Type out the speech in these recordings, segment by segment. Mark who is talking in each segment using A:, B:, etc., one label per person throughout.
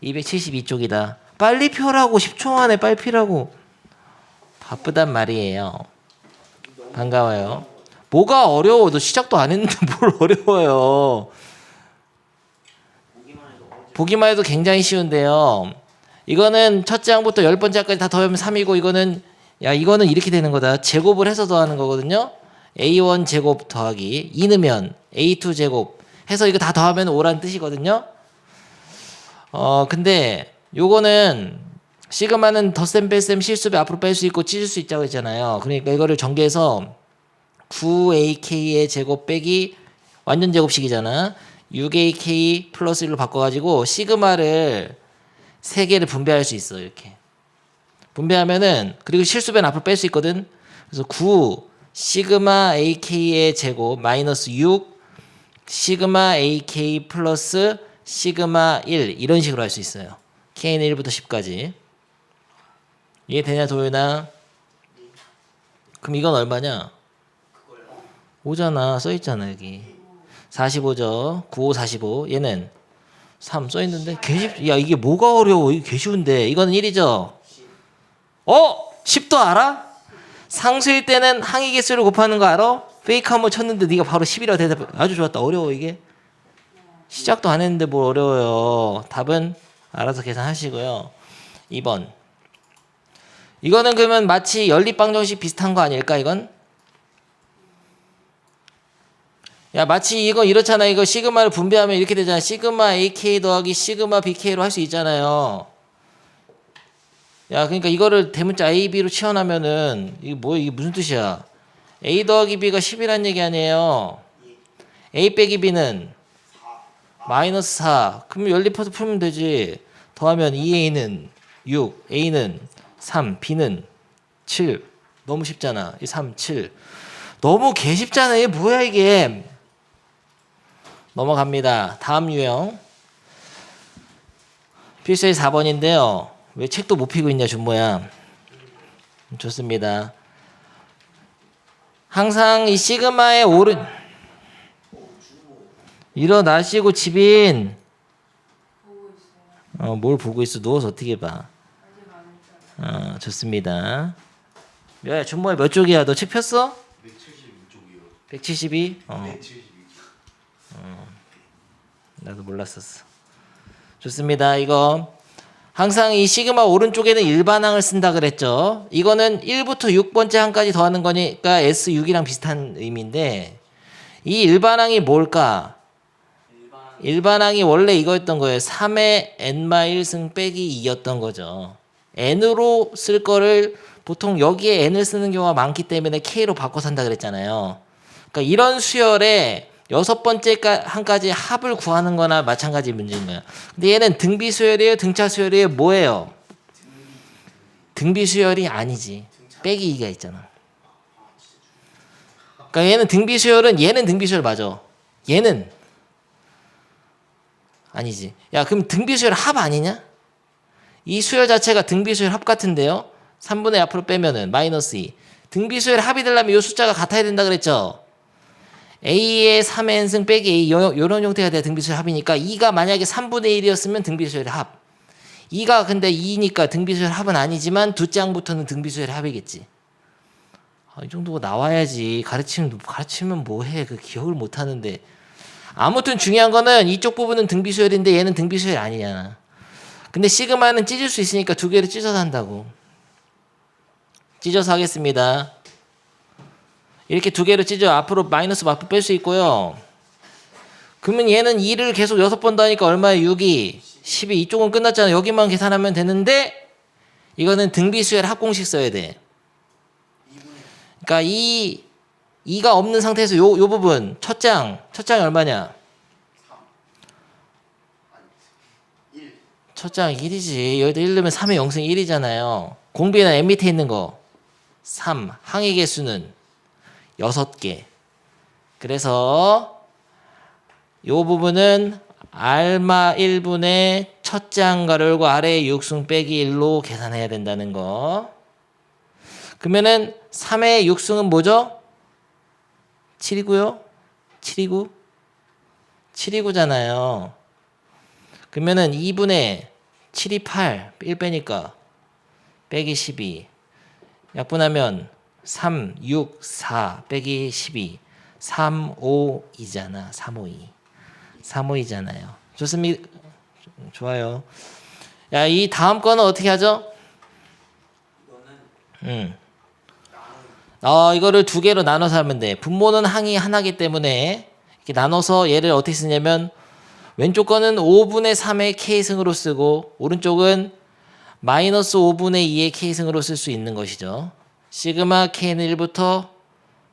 A: 272쪽이다. 빨리 펴라고. 10초 안에 빨리 피라고. 바쁘단 말이에요. 반가워요. 뭐가 어려워? 너 시작도 안 했는데 뭘 어려워요. 보기만 해도 굉장히 쉬운데요. 이거는 첫째 항부터 10번째 항까지 다 더하면 3이고 이거는 이거는 이렇게 되는 거다. 제곱을 해서 더하는 거거든요. A1 제곱 더하기 2 넣으면 A2 제곱 해서 이거 다 더하면 5란 뜻이거든요. 근데 요거는 시그마는 덧셈 뺄셈 실수배 앞으로 뺄 수 있고 찢을 수 있다고 했잖아요. 그러니까 이거를 전개해서 9ak의 제곱 빼기 완전 제곱식이잖아. 6ak 플러스 1로 바꿔가지고 시그마를 3개를 분배할 수 있어. 이렇게 분배하면은 그리고 실수배는 앞으로 뺄 수 있거든. 그래서 9 시그마 ak의 제곱 마이너스 6 시그마 ak 플러스 시그마 1 이런 식으로 할 수 있어요. k는 1부터 10까지. 이해되냐 도윤아? 그럼 이건 얼마냐? 5잖아. 써있잖아 여기. 45죠. 95 45. 얘는 3 써있는데 야 이게 뭐가 어려워. 이게 개 쉬운데. 이거는 1이죠. 10도 알아? 상수일 때는 항의 개수를 곱하는 거 알아? 페이크 한번 쳤는데 네가 바로 10이라고 대답해. 아주 좋았다. 어려워 이게. 시작도 안 했는데 뭘 어려워요. 답은 알아서 계산하시고요. 2번. 이거는 그러면 마치 연립방정식 비슷한 거 아닐까 이건? 야 마치 이거 이렇잖아. 이거 시그마를 분배하면 이렇게 되잖아. 시그마 AK 더하기 시그마 BK로 할 수 있잖아요. 야 그러니까 이거를 대문자 A, B로 치환하면은 이게 뭐야? 이게 무슨 뜻이야? A 더하기 B가 10이란 얘기 아니에요. A 빼기 B는 마이너스 4. 그러면 연립해서 풀면 되지. 더하면 2A는 6, A는 3, B는 7. 너무 쉽잖아. 이 3, 7. 너무 개쉽잖아. 이게 뭐야 이게. 넘어갑니다. 다음 유형. 필수의 4번인데요. 왜 책도 못 피고 있냐 준모야. 좋습니다. 항상 이 시그마의 오른 일어나시고 집인 뭘 보고 있어. 누워서 어떻게 봐. 좋습니다. 야 준모야 몇 쪽이야. 너 책 폈어?
B: 172쪽이요.
A: 172?
B: 172.
A: 나도 몰랐었어. 좋습니다. 이거 항상 이 시그마 오른쪽에는 일반항을 쓴다 그랬죠. 이거는 1부터 6번째 항까지 더하는 거니까 S6이랑 비슷한 의미인데 이 일반항이 뭘까? 일반항이 원래 이거였던 거예요. 3의 n-1승 빼기 2였던 거죠. n으로 쓸 거를 보통 여기에 n을 쓰는 경우가 많기 때문에 k로 바꿔 산다 그랬잖아요. 그러니까 이런 수열에 6번째 항까지 합을 구하는 거나 마찬가지 문제인 거야. 근데 얘는 등비 수열이에요? 등차 수열이에요? 뭐예요? 등비 수열이 아니지. 빼기 2가 있잖아. 그러니까 얘는 등비 수열은 얘는 등비 수열 맞아. 얘는 아니지. 야 그럼 등비 수열 합 아니냐? 이 수열 자체가 등비 수열 합 같은데요. 3분의 앞으로 빼면은 마이너스 2. 등비 수열 합이 되려면 이 숫자가 같아야 된다 그랬죠. A의 3의 n승 빼기 A 이런 형태가 돼야 등비수열 합이니까 2가 만약에 3분의 1이었으면 등비수열 합. 2가 근데 2니까 등비수열 합은 아니지만 두 짱부터는 등비수열 합이겠지. 이 정도가 나와야지. 가르치면 뭐해. 그 기억을 못 하는데. 아무튼 중요한 거는 이쪽 부분은 등비수열인데 얘는 등비수열 아니잖아. 근데 시그마는 찢을 수 있으니까 두 개를 찢어서 한다고. 찢어서 하겠습니다. 이렇게 두 개를 찢어 앞으로 마이너스 앞으로 뺄 수 있고요. 그러면 얘는 2를 계속 6번 더하니까 얼마야? 6이 12. 이쪽은 끝났잖아. 여기만 계산하면 되는데 이거는 등비수열 합공식 써야 돼. 그러니까 2가 없는 상태에서 요 부분 첫장이 얼마냐? 첫장 1이지. 여기다 1 넣으면 3의 0승 1이잖아요. 공비는 M 밑에 있는 거 3. 항의 개수는 6개. 그래서 요 부분은 알마 1분의 첫장 가로열고 아래에 6승 빼기 1로 계산해야 된다는 거. 그러면은 3의 6승은 뭐죠? 7이고요. 7이고 7이고잖아요. 그러면은 2분의 7이 8, 1 빼니까 빼기 12. 약분하면 3, 6, 4 빼기 12. 3, 5, 2잖아. 3, 5, 2. 3, 5, 2잖아요. 좋습니다. 좋아요. 야, 이 다음 거는 어떻게 하죠? 이거를 두 개로 나눠서 하면 돼. 분모는 항이 하나기 때문에 이렇게 나눠서 얘를 어떻게 쓰냐면 왼쪽 거는 5분의 3의 k승으로 쓰고 오른쪽은 마이너스 5분의 2의 k승으로 쓸 수 있는 것이죠. 시그마 k는 1부터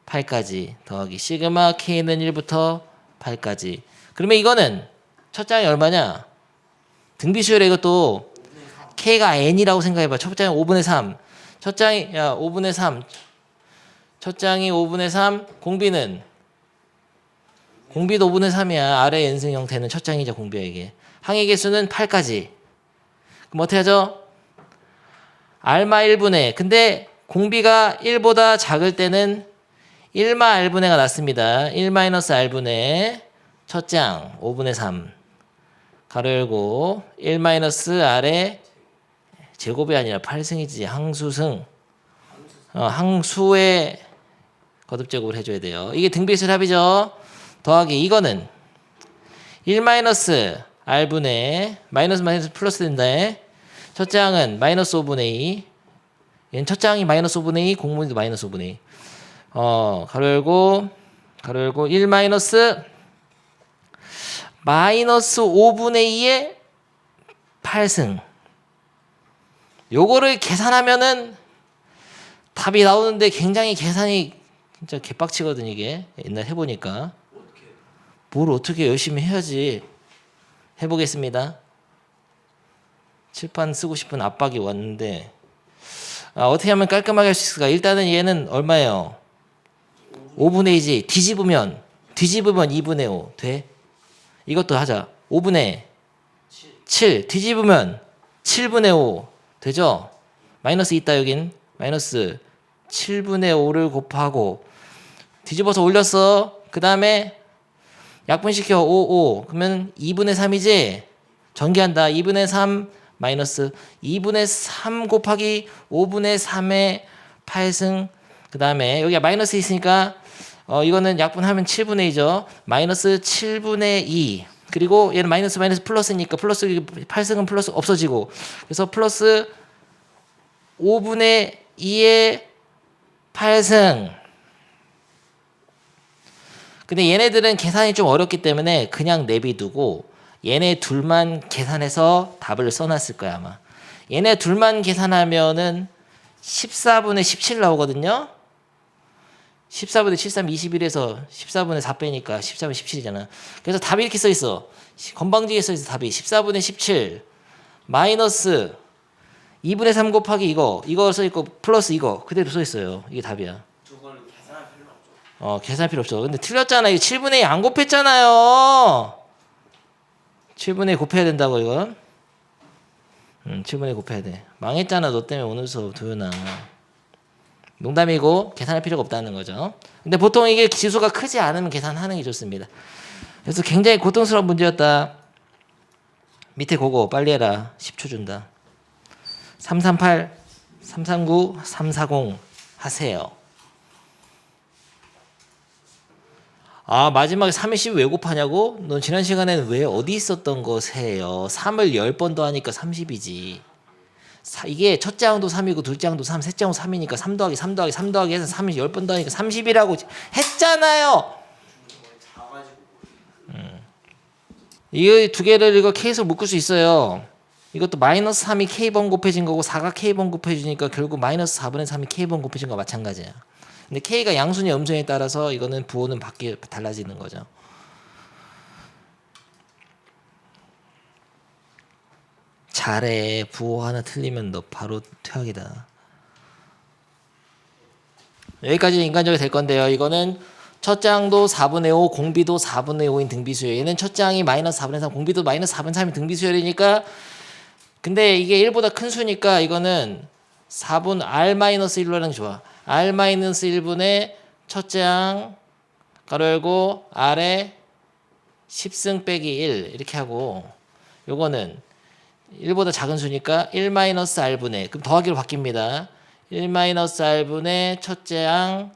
A: 8까지 더하기 시그마 k는 1부터 8까지. 그러면 이거는 첫 장이 얼마냐? 등비수열에 이것도 k가 n이라고 생각해봐. 첫 장이 5분의 3. 첫 장이 5분의 3. 첫 장이 5분의 3. 공비도 5분의 3이야. 아래 n승 형태는 첫 장이죠. 공비야 이게. 항의 개수는 8까지. 그럼 어떻게 하죠? 알마 1분의. 근데 공비가 1보다 작을 때는 1마 r분의가 낫습니다. 1-r분의 첫 장 5분의 3 가로 열고 1-r의 제곱이 아니라 8승이지. 항수승. 항수의 거듭제곱을 해줘야 돼요. 이게 등비수열 합이죠. 더하기 이거는 1-r분의 마이너스 플러스 된다. 첫 장은 마이너스 5분의 2. 얘는 첫 장이 마이너스 5분의 2, 공문도 마이너스 5분의 2. 가로 열고 1 마이너스 5분의 2의 8승. 요거를 계산하면은 답이 나오는데 굉장히 계산이 진짜 개빡치거든 이게. 옛날 해보니까. 뭘 어떻게 열심히 해야지. 해보겠습니다. 칠판 쓰고 싶은 압박이 왔는데 어떻게 하면 깔끔하게 할 수 있을까? 일단은 얘는 얼마예요? 5분의 2지. 뒤집으면 2분의 5 돼? 이것도 하자. 5분의 7 뒤집으면 7분의 5 되죠? 마이너스 있다 여긴. 마이너스 7분의 5를 곱하고 뒤집어서 올렸어. 그 다음에 약분시켜 5 그러면 2분의 3이지? 전개한다. 2분의 3 마이너스 2분의 3 곱하기 5분의 3의 8승. 그 다음에 여기가 마이너스 있으니까 이거는 약분하면 7분의 2죠. 마이너스 7분의 2. 그리고 얘는 마이너스 플러스니까 플러스 8승은 플러스 없어지고. 그래서 플러스 5분의 2의 8승. 근데 얘네들은 계산이 좀 어렵기 때문에 그냥 내비두고 얘네 둘만 계산해서 답을 써놨을 거야 아마. 얘네 둘만 계산하면은 14분의 17 나오거든요. 14분의 73, 21에서 14분의 4 빼니까 14분의 17이잖아. 그래서 답이 이렇게 써있어. 건방지게 써있어 답이. 14분의 17 마이너스 2분의 3 곱하기 이거 써있고 플러스 이거 그대로 써있어요. 이게 답이야.
B: 저걸 계산할 필요 없죠.
A: 계산할 필요 없죠. 근데 틀렸잖아. 이거 7분의 2 안 곱했잖아요. 7분의 2 곱해야 된다고 이건. 7분의 2 곱해야 돼. 망했잖아. 너 때문에 오늘 수업 도윤아. 농담이고 계산할 필요가 없다는 거죠. 근데 보통 이게 지수가 크지 않으면 계산하는 게 좋습니다. 그래서 굉장히 고통스러운 문제였다. 밑에 그거 빨리 해라. 10초 준다. 338, 339, 340 하세요. 마지막에 3의 10을 왜 곱하냐고? 넌 지난 시간에는 왜 어디 있었던 거세요? 3을 10번 더하니까 30이지. 이게 첫 장도 3이고 둘 장도 3, 셋 장도 3이니까 3 더하기 3 더하기 3 더하기 해서 3을 10번 더하니까 30이라고 했잖아요. 이 두 개를 이거 K에서 묶을 수 있어요. 이것도 마이너스 3이 K번 곱해진 거고 4가 K번 곱해지니까 결국 마이너스 4분의 3이 K번 곱해진 거와 마찬가지야. 근데 K가 양수냐 음수냐에 따라서 이거는 부호는 달라지는 거죠. 잘해. 부호 하나 틀리면 너 바로 퇴학이다. 여기까지 인간적이 될 건데요. 이거는 첫 장도 4분의 5, 공비도 4분의 5인 등비수열. 얘는 첫 장이 마이너스 4분의 3, 공비도 마이너스 4분의 3인 등비수열이니까. 근데 이게 1보다 큰 수니까 이거는 4분 R-1로 하는 게 좋아. R-1분의 첫 장 가로 열고 R에 10승 빼기 1 이렇게 하고 요거는 1보다 작은 수니까 1-r분의 그럼 더하기로 바뀝니다. 1-r분의 첫째 항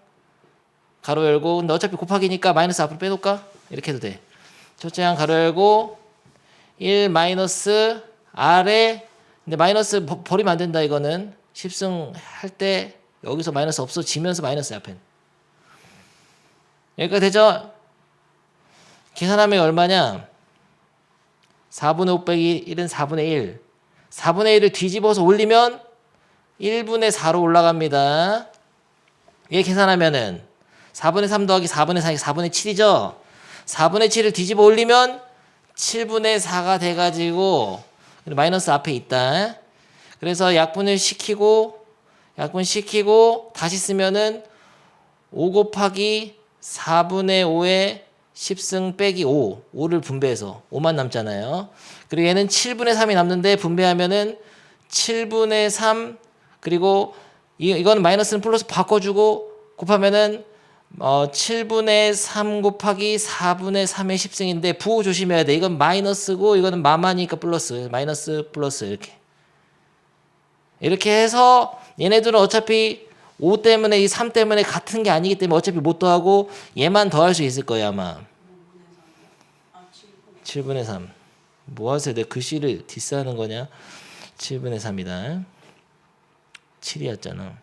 A: 가로 열고 근데 어차피 곱하기니까 마이너스 앞으로 빼놓을까? 이렇게 해도 돼. 첫째 항 가로 열고 1-r에 근데 마이너스 버리면 안 된다 이거는 10승 할 때 여기서 마이너스 없어지면서 마이너스 앞엔 여기까지 되죠? 계산하면 얼마냐? 4분의 5 빼기 1은 4분의 1 4분의 1을 뒤집어서 올리면 1분의 4로 올라갑니다. 얘 계산하면은 4분의 3 더하기 4분의 4이 4분의 7이죠? 4분의 7을 뒤집어 올리면 7분의 4가 돼가지고 마이너스 앞에 있다. 그래서 약분을 시키고 다시 쓰면은 5 곱하기 4분의 5에 10승 빼기 5를 분배해서 5만 남잖아요. 그리고 얘는 7분의 3이 남는데 분배하면은 7분의 3 그리고 이거는 마이너스는 플러스 바꿔주고 곱하면은 7분의 3 곱하기 4분의 3의 10승인데 부호 조심해야 돼. 이건 마이너스고 이거는 마마니까 플러스 마이너스 플러스 이렇게 해서 얘네들은 어차피 5 때문에 이 3 때문에 같은 게 아니기 때문에 어차피 못 더하고 얘만 더할 수 있을 거예요 아마. 7분의 3 뭐 하세요? 내 글씨를 디스하는 거냐? 7분의 3이다. 7이었잖아.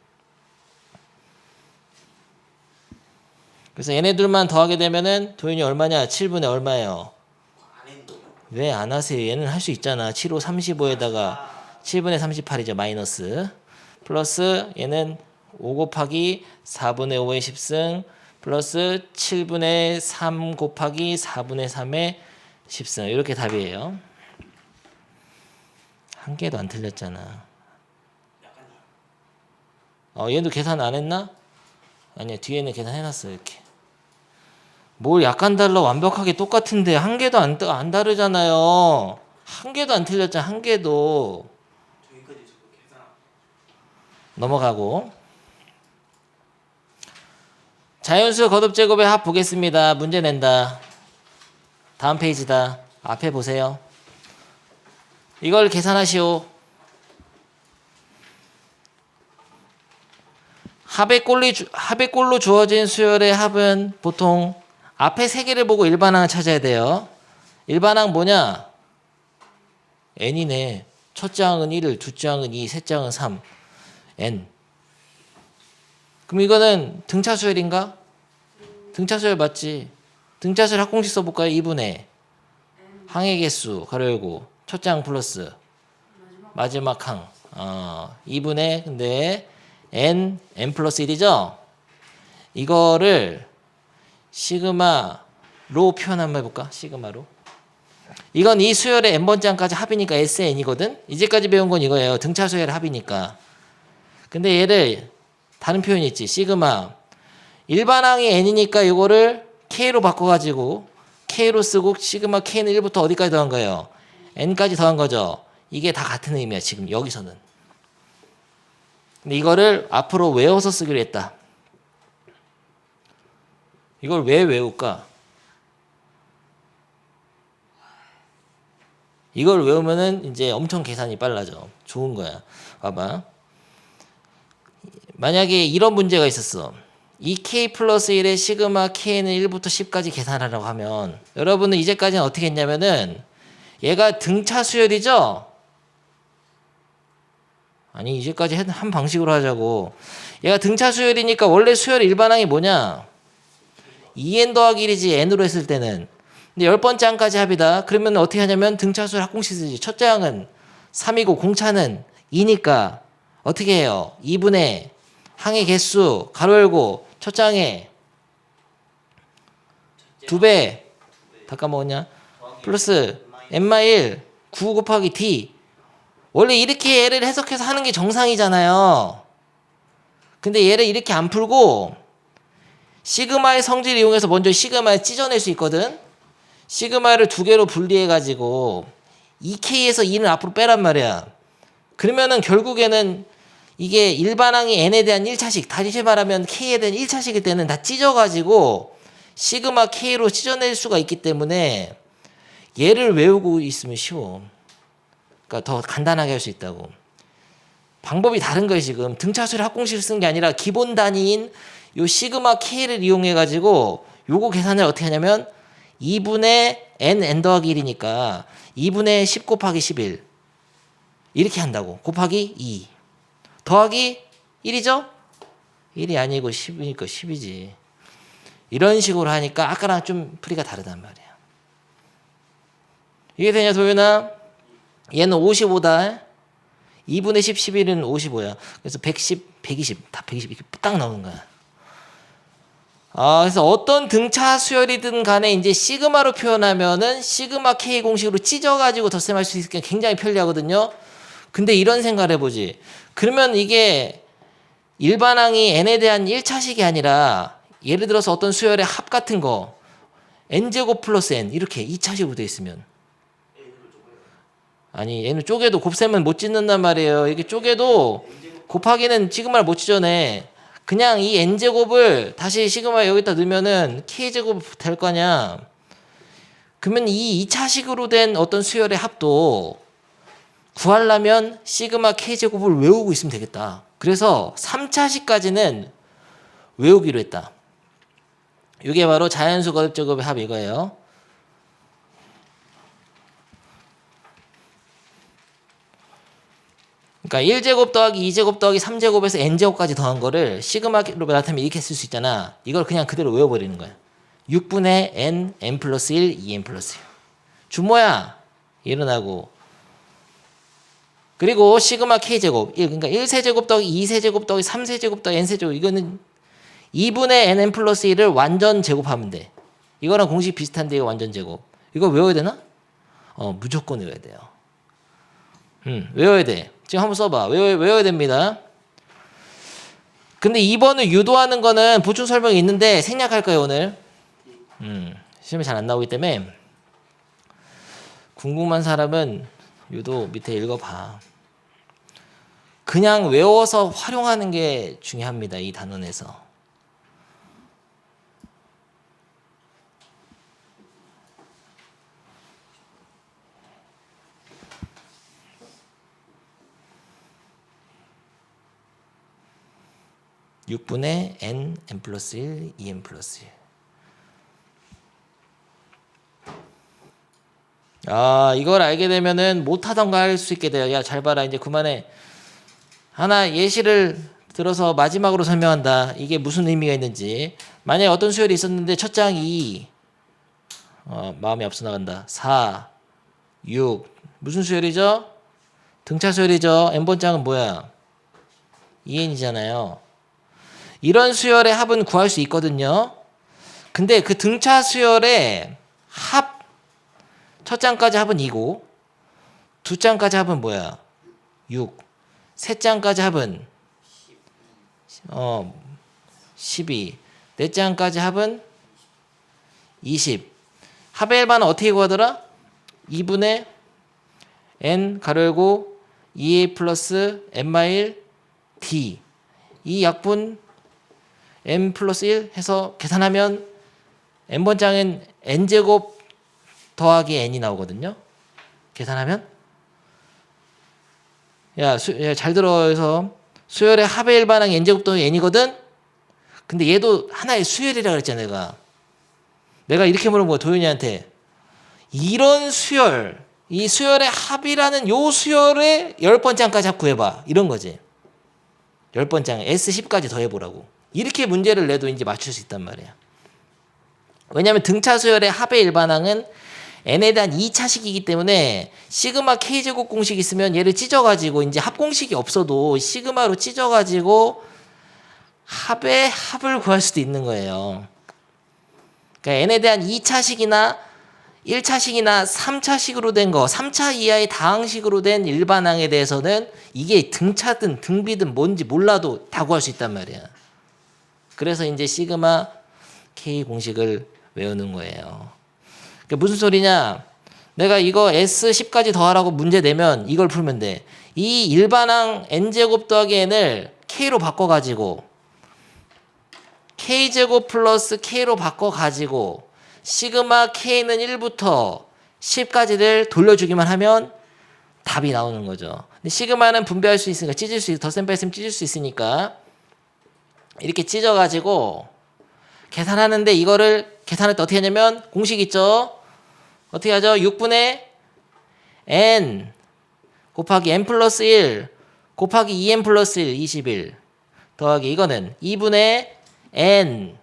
A: 그래서 얘네들만 더하게 되면은 도윤이 얼마냐? 7분의 얼마예요?
B: 안 했는데요.
A: 왜 안 하세요? 얘는 할 수 있잖아. 7, 5, 35에다가 7분의 38이죠. 마이너스. 플러스 얘는 5 곱하기 4분의 5의 10승 플러스 7분의 3 곱하기 4분의 3의 10승. 이렇게 답이에요. 한 개도 안 틀렸잖아. 얘도 계산 안 했나? 아니야. 뒤에는 계산해놨어. 이렇게. 뭘 약간 달라 완벽하게 똑같은데 한 개도 안 다르잖아요. 한 개도 안 틀렸잖아. 한 개도.
B: 저기까지 저도 계산.
A: 넘어가고 자연수 거듭 제곱의 합 보겠습니다. 문제 낸다. 다음 페이지다. 앞에 보세요. 이걸 계산하시오. 합의 꼴로 주어진 수열의 합은 보통 앞에 세 개를 보고 일반항을 찾아야 돼요. 일반항 뭐냐? n이네. 첫째 항은 1, 둘째 항은 2, 셋째 항은 3. n. 그럼 이거는 등차수열인가? 등차수열 맞지? 등차수열 합공식 써볼까요? 2분의 항의 개수 가로 열고 첫째 항 플러스 마지막 항 2분의 근데 n 플러스 1이죠? 이거를 시그마로 표현 한번 해볼까? 시그마로. 이건 이 수열의 n번째 항까지 합이니까 SN이거든? 이제까지 배운 건 이거예요. 등차 수열의 합이니까. 근데 얘를 다른 표현이 있지. 시그마. 일반항이 n이니까 이거를 k로 바꿔가지고 k로 쓰고 시그마 k는 1부터 어디까지 더한 거예요? n까지 더한 거죠. 이게 다 같은 의미야. 지금 여기서는. 근데 이거를 앞으로 외워서 쓰기로 했다. 이걸 왜 외울까? 이걸 외우면은 이제 엄청 계산이 빨라져. 좋은 거야. 봐봐. 만약에 이런 문제가 있었어. 2k 플러스 1의 시그마 k는 1부터 10까지 계산하라고 하면 여러분은 이제까지는 어떻게 했냐면은 얘가 등차 수열이죠? 아니 이제까지 한 방식으로 하자고. 얘가 등차 수열이니까 원래 수열 일반항이 뭐냐? 2n 더하기 1이지 n으로 했을 때는. 근데 10번째 항까지 합이다. 그러면 어떻게 하냐면 등차 수열 합공식 쓰지. 첫째 항은 3이고 공차는 2니까 어떻게 해요? 2분의 항의 개수 가로 열고 첫째 항에 2배 다 까먹었냐? 플러스 n-1 9 곱하기 d. 원래 이렇게 얘를 해석해서 하는 게 정상이잖아요. 근데 얘를 이렇게 안 풀고 시그마의 성질을 이용해서 먼저 시그마를 찢어낼 수 있거든. 시그마를 두 개로 분리해가지고 2k에서 2는 앞으로 빼란 말이야. 그러면은 결국에는 이게 일반항이 n에 대한 1차식, 다시 말하면 k에 대한 1차식일 때는 다 찢어가지고 시그마 k로 찢어낼 수가 있기 때문에 얘를 외우고 있으면 쉬워. 그러니까 더 간단하게 할 수 있다고. 방법이 다른 거예요. 지금 등차수열 합공식을 쓴 게 아니라 기본 단위인 요 시그마 K를 이용해 가지고 요거 계산을 어떻게 하냐면 2분의 n 더하기 1이니까 2분의 10 곱하기 11 이렇게 한다고. 곱하기 2 더하기 1이죠? 1이 아니고 10이니까 10이지. 이런 식으로 하니까 아까랑 좀 풀이가 다르단 말이야. 이게 되냐 도윤아? 얘는 55다. 2분의 10, 11은 55야. 그래서 110, 120, 다 120 이렇게 딱 나오는 거야. 그래서 어떤 등차 수열이든 간에 이제 시그마로 표현하면은 시그마 K 공식으로 찢어가지고 덧셈할 수 있으니까 굉장히 편리하거든요. 근데 이런 생각을 해보지. 그러면 이게 일반항이 n에 대한 1차식이 아니라 예를 들어서 어떤 수열의 합 같은 거 n제곱 플러스 n 이렇게 2차식으로 되어 있으면 아니 얘는 쪼개도 곱셈은 못 짓는단 말이에요. 이게 쪼개도 곱하기는 시그마를 못 찢어내. 그냥 이 n제곱을 다시 시그마 여기다 넣으면은 k제곱 될 거냐. 그러면 이 2차식으로 된 어떤 수열의 합도 구하려면 시그마 k제곱을 외우고 있으면 되겠다. 그래서 3차식까지는 외우기로 했다. 이게 바로 자연수 거듭제곱의 합 이거예요. 그러니까 1제곱 더하기 2제곱 더하기 3제곱에서 n제곱까지 더한 거를 시그마로 나타내면 이렇게 쓸 수 있잖아. 이걸 그냥 그대로 외워버리는 거야. 6분의 n, n 플러스 1, 2n 플러스 1. 준모야 일어나고. 그리고 시그마 k제곱. 그러니까 1세제곱 더하기 2세제곱 더하기 3세제곱 더하기 n세제곱. 이거는 2분의 nn 플러스 1을 완전 제곱하면 돼. 이거랑 공식 비슷한데 이거 완전 제곱. 이거 외워야 되나? 무조건 외워야 돼요. 외워야 돼. 지금 한번 써봐. 외워야 됩니다. 근데 2번을 유도하는 거는 보충 설명이 있는데 생략할 거예요 오늘. 시험에 잘 안 나오기 때문에 궁금한 사람은 유도 밑에 읽어봐. 그냥 외워서 활용하는 게 중요합니다. 이 단원에서. (6분의 n, n 플러스 1, 2n 플러스 1) 이걸 알게 되면은 못하던가 할 수 있게 돼요. 야, 잘 봐라. 이제 그만해. 하나 예시를 들어서 마지막으로 설명한다. 이게 무슨 의미가 있는지. 만약에 어떤 수열이 있었는데 첫 장이 마음이 앞서 나간다. 4, 6 무슨 수열이죠? 등차 수열이죠. n번장은 뭐야? 2n이잖아요. 이런 수열의 합은 구할 수 있거든요. 근데 그 등차 수열의 합 첫 장까지 합은 2고 두 장까지 합은 뭐야? 6. 세 장까지 합은 12. 네 장까지 합은 20. 합의 일반은 어떻게 구하더라? 2분의 n 가로 열고 2a 플러스 n 마일 d 이 약분 n 플러스 1 해서 계산하면 n번장은 n제곱 더하기 n이 나오거든요. 계산하면 야, 잘 들어서 수열의 합의 일반항 n제곱 더하기 n이거든. 근데 얘도 하나의 수열이라 그랬잖아. 내가 이렇게 물어본 거야 도윤이한테. 이런 수열, 이 수열의 합이라는 요 수열의 10번장까지 합 구해봐. 이런 거지. 10번장 S10까지 더해보라고. 이렇게 문제를 내도 이제 맞출 수 있단 말이야. 왜냐하면 등차 수열의 합의 일반항은 n에 대한 2차식이기 때문에 시그마 k제곱 공식이 있으면 얘를 찢어가지고 이제 합 공식이 없어도 시그마로 찢어가지고 합의 합을 구할 수도 있는 거예요. 그러니까 n에 대한 2차식이나 1차식이나 3차식으로 된 거, 3차 이하의 다항식으로 된 일반항에 대해서는 이게 등차든 등비든 뭔지 몰라도 다 구할 수 있단 말이야. 그래서 이제 시그마 k 공식을 외우는 거예요. 그러니까 무슨 소리냐? 내가 이거 S10까지 더하라고 문제 내면 이걸 풀면 돼. 이 일반항 n제곱 더하기 n을 k로 바꿔가지고 k제곱 플러스 k로 바꿔가지고 시그마 k는 1부터 10까지를 돌려주기만 하면 답이 나오는 거죠. 근데 시그마는 분배할 수 있으니까 찢을 수 덧셈 뺄셈 찢을 수 있으니까 이렇게 찢어가지고 계산하는데 이거를 계산할 때 어떻게 하냐면 공식 있죠. 어떻게 하죠? 6분의 n 곱하기 n 플러스 1 곱하기 2n 플러스 1 21 더하기 이거는 2분의 n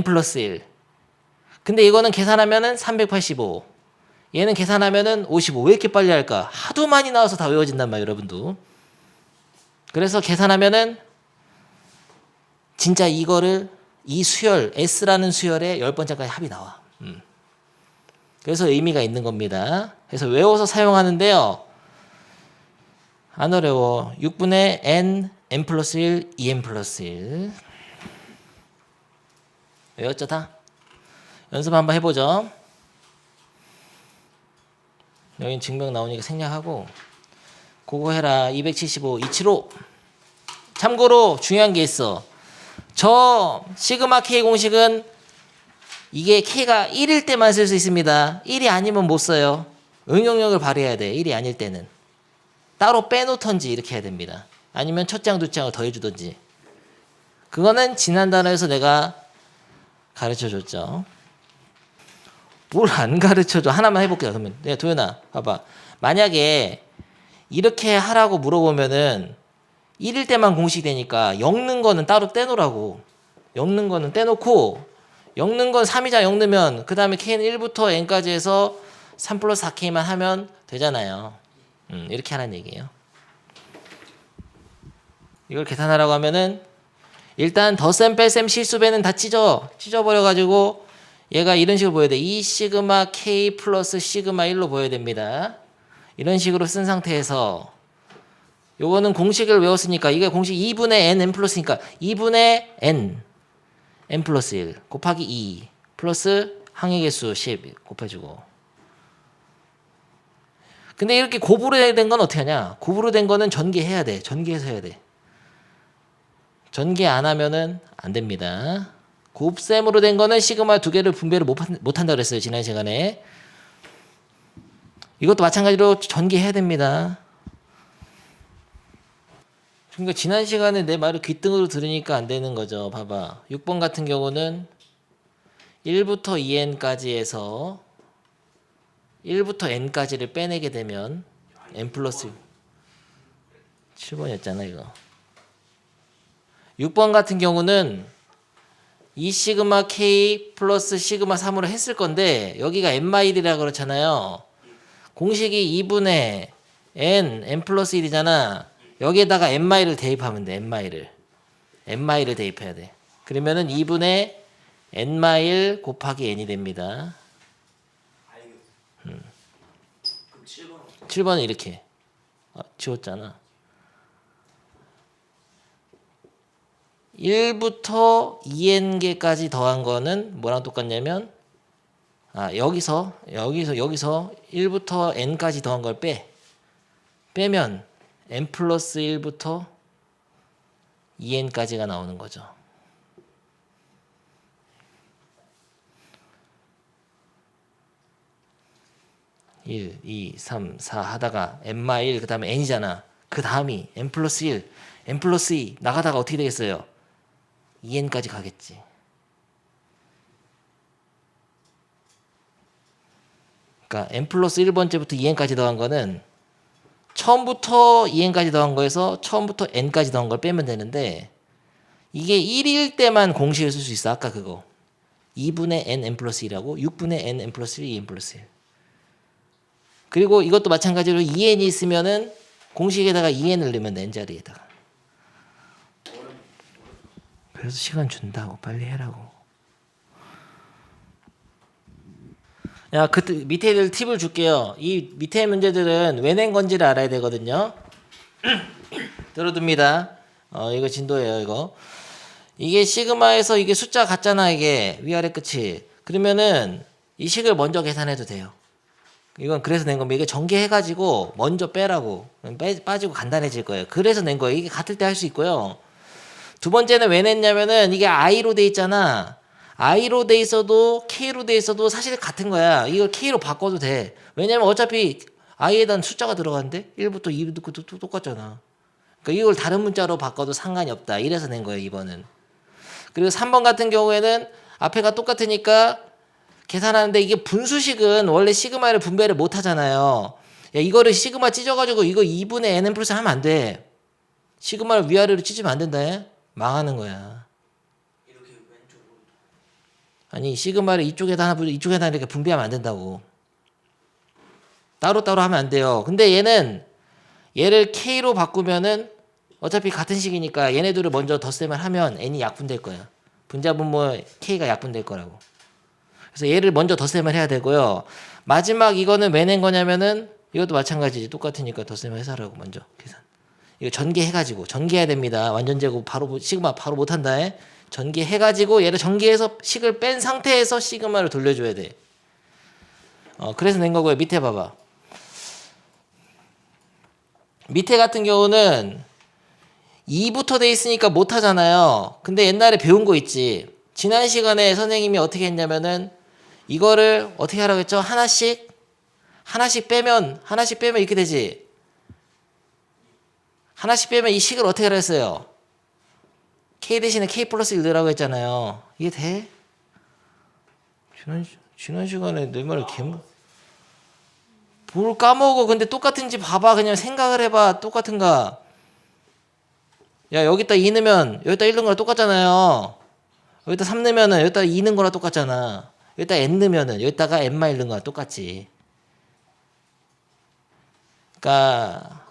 A: 플러스 1. 근데 이거는 계산하면은 385. 얘는 계산하면은 55. 왜 이렇게 빨리 할까? 하도 많이 나와서 다 외워진단 말이에요, 여러분도. 그래서 계산하면은 진짜 이거를 이 수열 S라는 수열의 10번째까지 합이 나와. 그래서 의미가 있는 겁니다. 그래서 외워서 사용하는데요. 안 어려워. 6분의 n 플러스 1 2n 플러스 1 외웠죠 다? 연습 한번 해보죠. 여긴 증명 나오니까 생략하고 그거 해라. 275 275. 참고로 중요한 게 있어. 저 시그마 K 공식은 이게 K가 1일 때만 쓸 수 있습니다. 1이 아니면 못 써요. 응용력을 발휘해야 돼. 1이 아닐 때는. 따로 빼놓던지 이렇게 해야 됩니다. 아니면 첫 장, 두 장을 더해주던지. 그거는 지난 단어에서 내가 가르쳐줬죠. 뭘 안 가르쳐줘. 하나만 해볼게요. 그러면 도현아 봐봐. 만약에 이렇게 하라고 물어보면은 1일 때만 공식이 되니까 엮는 거는 따로 떼놓으라고. 엮는 거는 떼놓고 엮는 건 3이자 엮으면 그 다음에 K는 1부터 N까지 해서 3 플러스 4K만 하면 되잖아요. 이렇게 하라는 얘기예요. 이걸 계산하라고 하면은 일단 덧셈 뺄셈 실수배는 다 찢어버려가지고 얘가 이런 식으로 보여야 돼. 2 시그마 K 플러스 시그마 1로 보여야 됩니다. 이런 식으로 쓴 상태에서 요거는 공식을 외웠으니까 이게 공식 2분의 n 플러스니까 2분의 n 플러스 1 곱하기 2 플러스 항의 개수 10 곱해주고. 근데 이렇게 곱으로 된 건 어떻게 하냐? 곱으로 된 거는 전개해야 돼. 전개해서 해야 돼. 전개 안 하면은 안 됩니다. 곱셈으로 된 거는 시그마 두 개를 분배를 못 한다 그랬어요. 지난 시간에. 이것도 마찬가지로 전개해야 됩니다. 그러니까 지난 시간에 내 말을 귓등으로 들으니까 안 되는 거죠. 봐봐. 6번 같은 경우는 1부터 2n까지 해서 1부터 n까지를 빼내게 되면 n 플러스 7번이었잖아 이거. 6번 같은 경우는 2 시그마 k 플러스 시그마 3으로 했을 건데 여기가 n-1이라고 그렇잖아요. 공식이 2분의 n 플러스 1이잖아. 여기에다가 n-를 대입하면 돼. n-를 대입해야 돼. 그러면은 2분의 n-1 곱하기 n이 됩니다.
B: 그럼 7번은
A: 7번은 이렇게 지웠잖아. 1부터 2n개까지 더한 거는 뭐랑 똑같냐면 여기서 1부터 n까지 더한 걸 빼면 n 플러스 1부터 2n까지가 나오는 거죠. (1, 2, 3, 4) 하다가 n-1 그 다음에 n이잖아. 그 다음이 n 플러스 1, n 플러스 2 나가다가 어떻게 되겠어요? 2n까지 가겠지. 그러니까 n 플러스 1번째부터 2n까지 더한 거는 처음부터 2n까지 더한 거에서 처음부터 n까지 더한 걸 빼면 되는데 이게 1일 때만 공식을 쓸 수 있어. 아까 그거 2분의 n 플러스 1하고 6분의 n 플러스 1 2n 플러스 1. 그리고 이것도 마찬가지로 2n이 있으면은 공식에다가 2n을 넣으면 돼. n자리에다가. 그래서 시간 준다고 빨리 해라고. 야, 그 밑에 애들 팁을 줄게요. 이 밑에 문제들은 왜 낸 건지를 알아야 되거든요. 들어둡니다. 이거 진도예요, 이거. 이게 시그마에서 이게 숫자 같잖아, 이게 위아래 끝이. 그러면은 이 식을 먼저 계산해도 돼요. 이건 그래서 낸 겁니다. 이게 전개해가지고 먼저 빼라고. 빠지고 간단해질 거예요. 그래서 낸 거예요. 이게 같을 때 할 수 있고요. 두 번째는 왜 냈냐면은 이게 I로 돼 있잖아. I로 돼 있어도 K로 돼 있어도 사실 같은 거야. 이걸 K로 바꿔도 돼. 왜냐면 어차피 i에다 숫자가 들어가는데 1부터 2부터 똑같잖아. 그러니까 이걸 다른 문자로 바꿔도 상관이 없다. 이래서 낸 거예요 2번은. 그리고 3번 같은 경우에는 앞에가 똑같으니까 계산하는데 이게 분수식은 원래 시그마를 분배를 못 하잖아요. 야, 이거를 시그마 찢어가지고 이거 2분의 nn 플러스 하면 안 돼. 시그마를 위아래로 찢으면 안 된다. 해? 망하는 거야.
B: 이렇게 왼쪽으로.
A: 아니 시그마를 이쪽에다 하나 이쪽에다 이렇게 분배하면 안 된다고. 따로따로 하면 안 돼요. 근데 얘를 K로 바꾸면은 어차피 같은 식이니까 얘네들을 먼저 덧셈을 하면 n이 약분될 거야. 분자분모 K가 약분될 거라고. 그래서 얘를 먼저 덧셈을 해야 되고요. 마지막 이거는 왜 낸 거냐면은 이것도 마찬가지지. 똑같으니까 덧셈을 해서 하라고 먼저 계산. 이거 전개해가지고 전개해야 됩니다. 완전 제곱 바로 시그마 바로 못한다. 전개해가지고 얘를 전개해서 식을 뺀 상태에서 시그마를 돌려줘야 돼. 그래서 낸 거고요. 밑에 봐봐. 밑에 같은 경우는 2부터 돼 있으니까 못하잖아요. 근데 옛날에 배운 거 있지. 지난 시간에 선생님이 어떻게 했냐면은 이거를 어떻게 하라고 했죠? 하나씩 빼면 이렇게 되지. 하나씩 빼면 이 식을 어떻게 하라 했어요? K 대신에 K 플러스 1 넣으라고 했잖아요. 이게 돼? 지난 시간에 내 말을 뭘 까먹어. 근데 똑같은지 봐봐. 그냥 생각을 해봐. 똑같은가? 야, 여기다 2 넣으면 여기다 1 넣은 거랑 똑같잖아요. 여기다 3 넣으면은 여기다 2 넣은 거랑 똑같잖아. 여기다 n 넣으면은 여기다가 n만 1 넣은 거랑 똑같지. 그러니까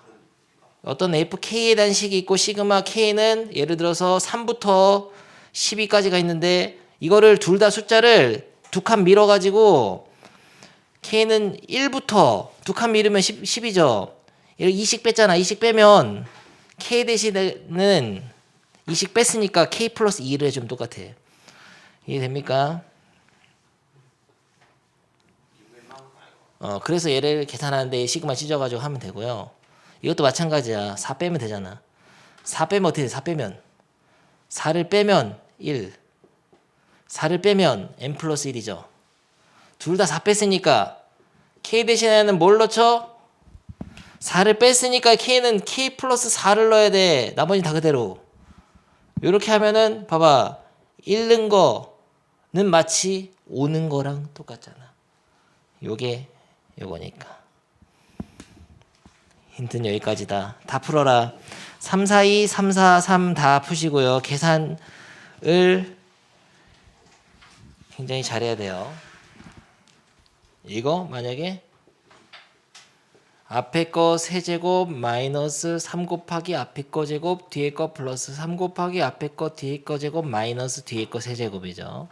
A: 어떤 fk에 대한 식이 있고 시그마 k는 예를 들어서 3부터 12까지가 있는데 이거를 둘 다 숫자를 두 칸 밀어가지고 k는 1부터 두 칸 밀으면 10이죠. 2씩 뺐잖아. 2씩 빼면 k 대신에는 2씩 뺐으니까 k 플러스 2를 해주면 똑같아. 이해됩니까? 그래서 얘를 계산하는데 시그마 찢어가지고 하면 되고요. 이것도 마찬가지야. 4 빼면 되잖아. 4 빼면 어떻게 돼? 4 빼면 4를 빼면 1 4를 빼면 n 플러스 1이죠. 둘 다 4 뺐으니까 k 대신에는 뭘 넣죠? 4를 뺐으니까 k는 k 플러스 4를 넣어야 돼. 나머지 다 그대로. 이렇게 하면은 봐봐. 1 넣은 거는 마치 5 넣은 거랑 똑같잖아. 요게 요거니까. 힌트는 여기까지다. 다 풀어라. 3, 4, 2, 3, 4, 3 다 푸시고요. 계산을 굉장히 잘해야 돼요. 이거 만약에 앞에 거 세제곱 마이너스 3 곱하기 앞에 거 제곱 뒤에 거 플러스 3 곱하기 앞에 거 뒤에 거 제곱 마이너스 뒤에 거 세제곱이죠.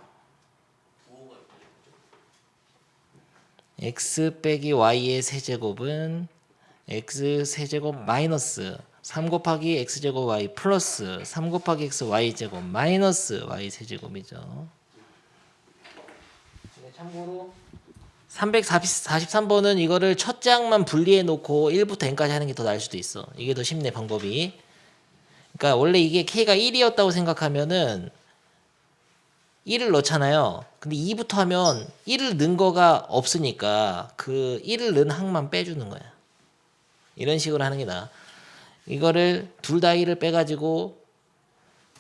A: x 빼기 y의 세제곱은 x 세제곱 마이너스 3 곱하기 x제곱 y 플러스 3 곱하기 x y제곱 마이너스 y 세제곱이죠. 참고로 343번은 이거를 첫 장만 분리해 놓고 1부터 n까지 하는 게 더 나을 수도 있어. 이게 더 쉽네 방법이. 그러니까 원래 이게 k가 1이었다고 생각하면은 1을 넣잖아요. 근데 2부터 하면 1을 넣은 거가 없으니까 그 1을 넣은 항만 빼주는 거야. 이런 식으로 하는 게 나아. 이거를 둘 다 1을 빼가지고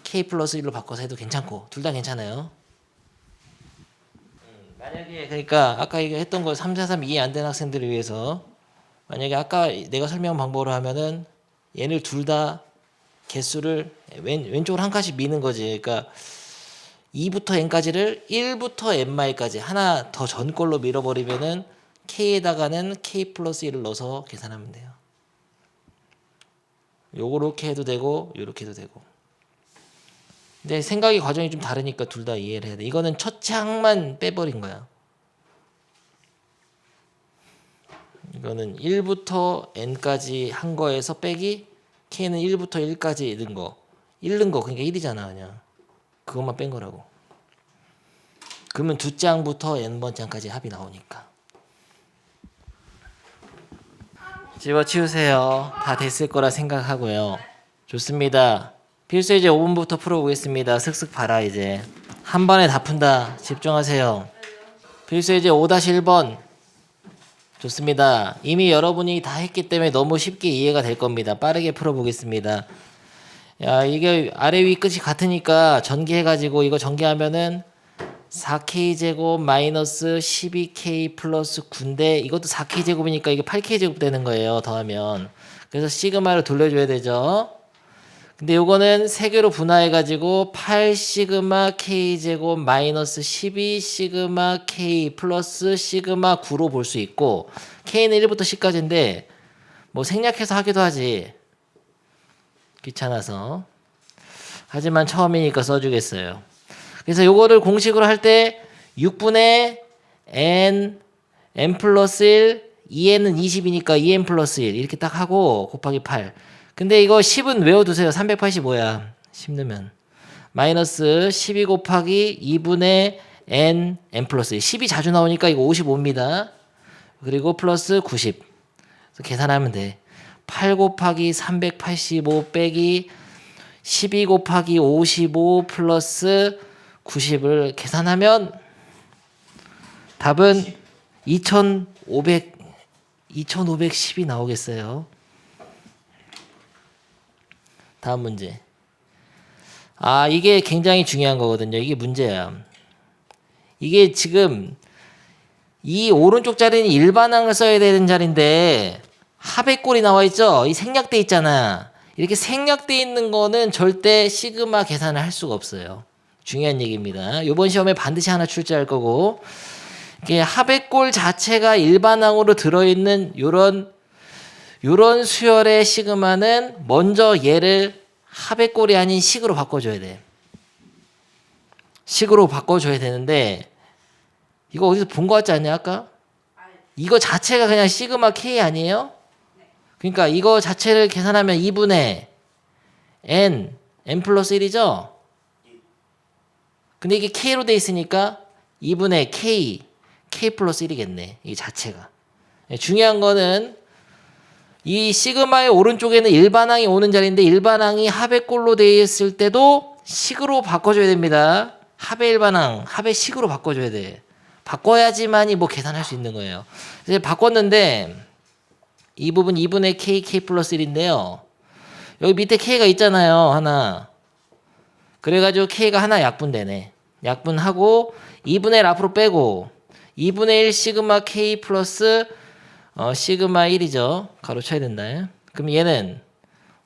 A: k 플러스 1로 바꿔서 해도 괜찮고 둘 다 괜찮아요. 만약에 그러니까 아까 이거 했던 거 3, 4, 3 이해 안 되는 학생들을 위해서 만약에 아까 내가 설명한 방법으로 하면은 얘를 둘 다 개수를 왼쪽으로 한 칸씩 미는 거지. 그러니까 2부터 n까지를 1부터 n마일까지 하나 더 전 걸로 밀어버리면은 k에다가는 k 플러스 1을 넣어서 계산하면 돼요. 요렇게 해도 되고 요렇게 해도 되고. 근데 생각의 과정이 좀 다르니까 둘 다 이해를 해야 돼. 이거는 첫 장만 빼버린 거야. 이거는 1부터 n까지 한 거에서 빼기 k는 1부터 1까지 넣은 거. 1 넣은 거 그러니까 1이잖아 그냥. 그것만 뺀 거라고. 그러면 두 장부터 n번 장까지 합이 나오니까. 집어치우세요. 다 됐을 거라 생각하고요. 좋습니다. 필수 이제 5분부터 풀어보겠습니다. 슥슥 봐라 이제. 한 번에 다 푼다. 집중하세요. 필수 이제 5-1번. 좋습니다. 이미 여러분이 다 했기 때문에 너무 쉽게 이해가 될 겁니다. 빠르게 풀어보겠습니다. 야, 이게 아래 위 끝이 같으니까 전개해가지고 이거 전개하면은 4k제곱 마이너스 12k 플러스 9인데 이것도 4k제곱이니까 이게 8k제곱 되는 거예요. 더하면. 그래서 시그마를 돌려줘야 되죠. 근데 요거는 세 개로 분화해가지고 8 시그마 k제곱 마이너스 12 시그마 k 플러스 시그마 9로 볼 수 있고 k는 1부터 10까지인데 뭐 생략해서 하기도 하지. 귀찮아서. 하지만 처음이니까 써주겠어요. 그래서 요거를 공식으로 할 때 6분의 n 플러스 1 2n은 20이니까 2n 플러스 1 이렇게 딱 하고 곱하기 8. 근데 이거 10은 외워두세요. 385야. 10 넣으면. 마이너스 12 곱하기 2분의 n 플러스 1. 10이 자주 나오니까 이거 55입니다. 그리고 플러스 90. 그래서 계산하면 돼. 8 곱하기 385 빼기 12 곱하기 55 플러스 90을 계산하면 답은 2510이 나오겠어요. 다음 문제. 아, 이게 굉장히 중요한 거거든요. 이게 문제야. 이게 지금 이 오른쪽 자리는 일반항을 써야 되는 자리인데 합의 꼴이 나와 있죠? 이 생략돼 있잖아. 이렇게 생략돼 있는 거는 절대 시그마 계산을 할 수가 없어요. 중요한 얘기입니다. 이번 시험에 반드시 하나 출제할 거고 이게 합의 꼴 자체가 일반항으로 들어있는 요런 수열의 시그마는 먼저 얘를 합의 꼴이 아닌 식으로 바꿔줘야 돼. 식으로 바꿔줘야 되는데 이거 어디서 본 거 같지 않냐 아까? 이거 자체가 그냥 시그마 K 아니에요? 그러니까 이거 자체를 계산하면 2분의 n 플러스 1이죠? 근데 이게 K로 돼 있으니까 2분의 K 플러스 1이겠네. 이 자체가. 중요한 거는 이 시그마의 오른쪽에는 일반항이 오는 자리인데 일반항이 합의 꼴로 되어 있을 때도 식으로 바꿔줘야 됩니다. 합의 일반항, 합의 식으로 바꿔줘야 돼. 바꿔야지만이 뭐 계산할 수 있는 거예요. 이제 바꿨는데 이 부분 2분의 K 플러스 1인데요. 여기 밑에 K가 있잖아요. 하나. 그래가지고 K가 하나 약분되네. 약분하고 2분의 1 앞으로 빼고 2분의 1 시그마 K 플러스 시그마 1이죠. 가로쳐야 된다. 그럼 얘는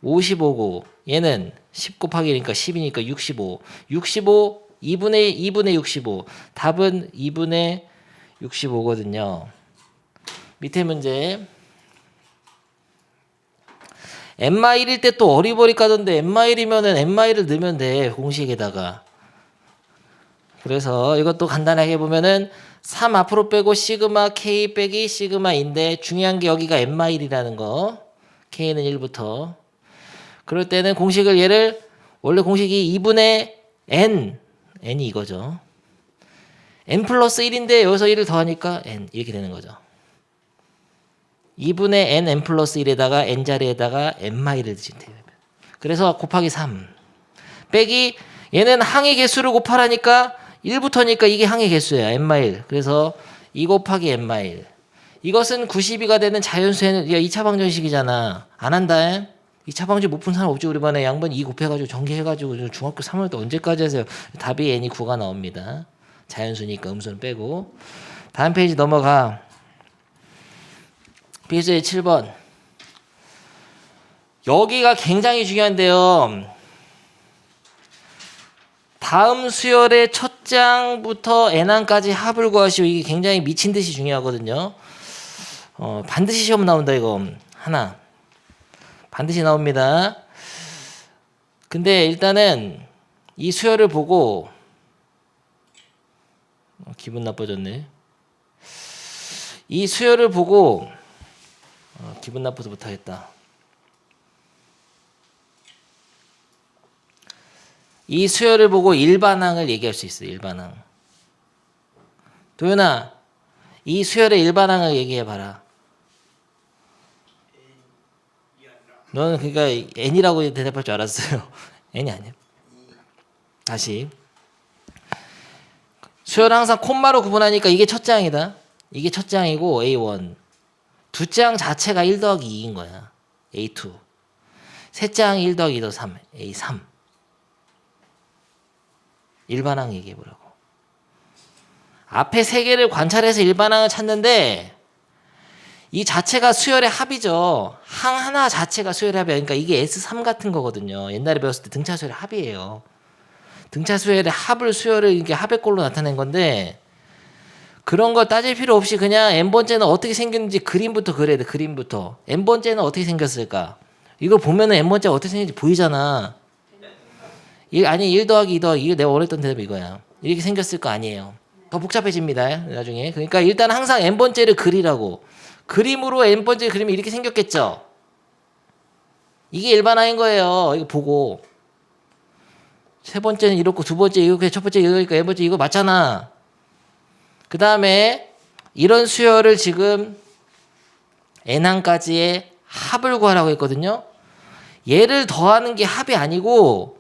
A: 55고 얘는 10 곱하기 1이니까 10이니까 65. 2분의 65. 답은 2분의 65거든요. 밑에 문제. n-1일 때 또 어리버리 까던데 n-1이면은 n-1을 넣으면 돼. 공식에다가. 그래서 이것도 간단하게 보면은 3 앞으로 빼고 시그마 K 빼기 시그마인데 중요한 게 여기가 n-1이라는 거. K는 1부터. 그럴 때는 공식을 얘를 원래 공식이 2분의 n이 이거죠. n 플러스 1인데 여기서 1을 더하니까 n 이렇게 되는 거죠. 2분의 n 플러스 1에다가 n 자리에다가 n-1을 드시면 돼요. 그래서 곱하기 3 빼기 얘는 항의 개수를 곱하라니까 1부터니까 이게 항의 개수예요. n-1. 그래서 2 곱하기 n-1. 이것은 92가 되는 자연수에는 2차 방정식이잖아. 안 한다. 2차 방정식 못 푼 사람 없지. 우리 반에 양분 2 곱해가지고 전개해가지고 중학교 3학년 때 언제까지 하세요. 답이 n이 9가 나옵니다. 자연수니까 음수는 빼고. 다음 페이지 넘어가. 필수의 7번. 여기가 굉장히 중요한데요. 다음 수열의 첫 장부터 n항까지 합을 구하시오. 이게 굉장히 미친 듯이 중요하거든요. 반드시 시험 나온다 이거. 하나. 반드시 나옵니다. 근데 일단은 이 수열을 보고 기분 나빠졌네. 이 수열을 보고 기분 나빠서 못하겠다. 이 수열을 보고 일반항을 얘기할 수 있어요. 일반항. 도윤아, 이 수열의 일반항을 얘기해봐라. 너는 그러니까 n이라고 대답할 줄 알았어요. n이 아니야. 다시. 수열은 항상 콤마로 구분하니까 이게 첫 장이다. 이게 첫 장이고 A1. 두째 항 자체가 1 더하기 2인 거야. A2. 셋째 항이 1 더하기 2 더하기 3. A3. 일반항 얘기해보라고. 앞에 세 개를 관찰해서 일반항을 찾는데 이 자체가 수열의 합이죠. 항 하나 자체가 수열의 합이야. 그러니까 이게 S3 같은 거거든요. 옛날에 배웠을 때 등차 수열의 합이에요. 등차 수열의 합을 수열을 이렇게 합의 꼴로 나타낸 건데 그런 거 따질 필요 없이 그냥 n번째는 어떻게 생겼는지 그림부터 그려야 돼. 그림부터. n번째는 어떻게 생겼을까? 이걸 보면은 n번째가 어떻게 생겼는지 보이잖아. 아니 1 더하기 2 더하기 이거 내가 원했던 대답이 이거야. 이렇게 생겼을 거 아니에요. 더 복잡해집니다. 나중에. 그러니까 일단 항상 n번째를 그리라고. 그림으로 n번째 그림이 이렇게 생겼겠죠. 이게 일반화인 거예요. 이거 보고. 세 번째는 이렇고 두 번째 이렇게 첫 번째 이거니까 n 번째 이거 맞잖아. 그 다음에 이런 수열을 지금 n항까지의 합을 구하라고 했거든요. 얘를 더하는 게 합이 아니고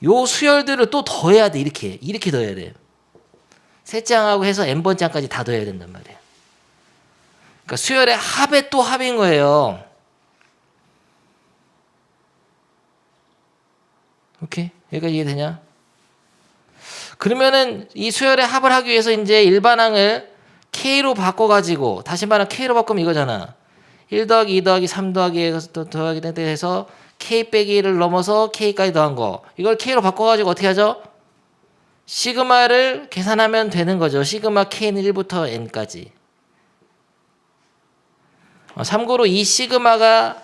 A: 요 수열들을 또 더해야 돼. 이렇게 더해야 돼. 셋째 항하고 해서 n번째 항까지 다 더해야 된단 말이야. 그러니까 수열의 합의 또 합인 거예요. 오케이? 여기까지 이해되냐? 그러면은 이 수열의 합을 하기 위해서 이제 일반항을 K로 바꿔가지고 다시 말하면 K로 바꾸면 이거잖아. 1 더하기 2 더하기 3 더하기 해서 또 더하기 해서 K 빼기 1을 넘어서 K까지 더한 거. 이걸 K로 바꿔가지고 어떻게 하죠? 시그마를 계산하면 되는 거죠. 시그마 K는 1부터 N까지. 참고로 이 시그마가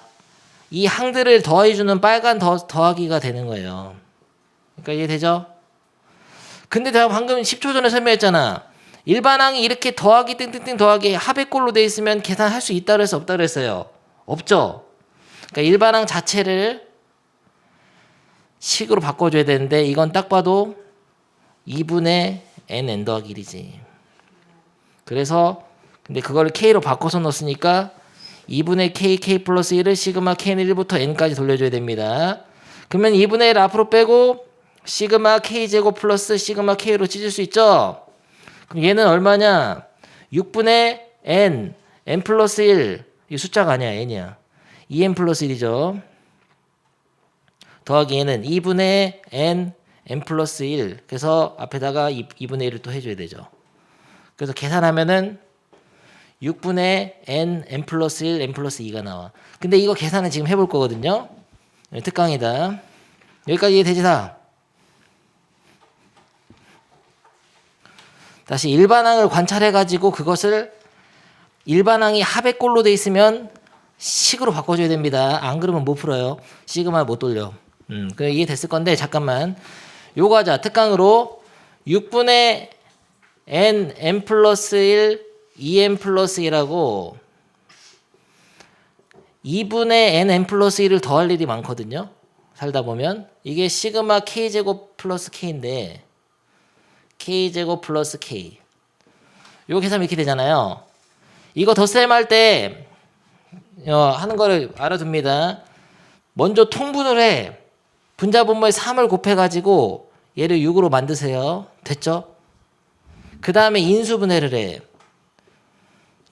A: 이 항들을 더해주는 빨간 더하기가 되는 거예요. 그러니까 이해되죠? 근데 내가 방금 10초 전에 설명했잖아. 일반항이 이렇게 더하기 땡땡땡 더하기 합의 꼴로 돼 있으면 계산할 수 있다 그래서 없다 그랬어요. 없죠. 그러니까 일반항 자체를 식으로 바꿔줘야 되는데 이건 딱 봐도 2분의 n 더하기 1이지. 그래서 근데 그걸 k로 바꿔서 넣었으니까 2분의 k 플러스 1을 시그마 k는 1부터 n까지 돌려줘야 됩니다. 그러면 2분의 1 앞으로 빼고 시그마 k제곱 플러스 시그마 k로 찢을 수 있죠? 그럼 얘는 얼마냐? 6분의 n 플러스 1. 이 숫자가 아니야, n이야. 2n 플러스 1이죠. 더하기 얘는 2분의 n 플러스 1. 그래서 앞에다가 2분의 1을 또 해줘야 되죠. 그래서 계산하면은 6분의 n 플러스 1, n 플러스 2가 나와. 근데 이거 계산은 지금 해볼 거거든요. 특강이다. 여기까지 이해되지 다? 다시 일반항을 관찰해가지고 그것을 일반항이 합의 꼴로 돼 있으면 식으로 바꿔줘야 됩니다. 안 그러면 못 풀어요. 시그마 못 돌려. 그래 이해됐을 건데 잠깐만. 요거 하자. 특강으로 6분의 n 플러스 1 2n 플러스 1하고 2분의 n 플러스 1을 더할 일이 많거든요. 살다 보면 이게 시그마 k제곱 플러스 k인데 k제곱 플러스 k 요 계산 이렇게 되잖아요. 이거 덧셈 할 때 하는 거를 알아둡니다. 먼저 통분을 해. 분자분모에 3을 곱해가지고 얘를 6으로 만드세요. 됐죠? 그 다음에 인수분해를 해.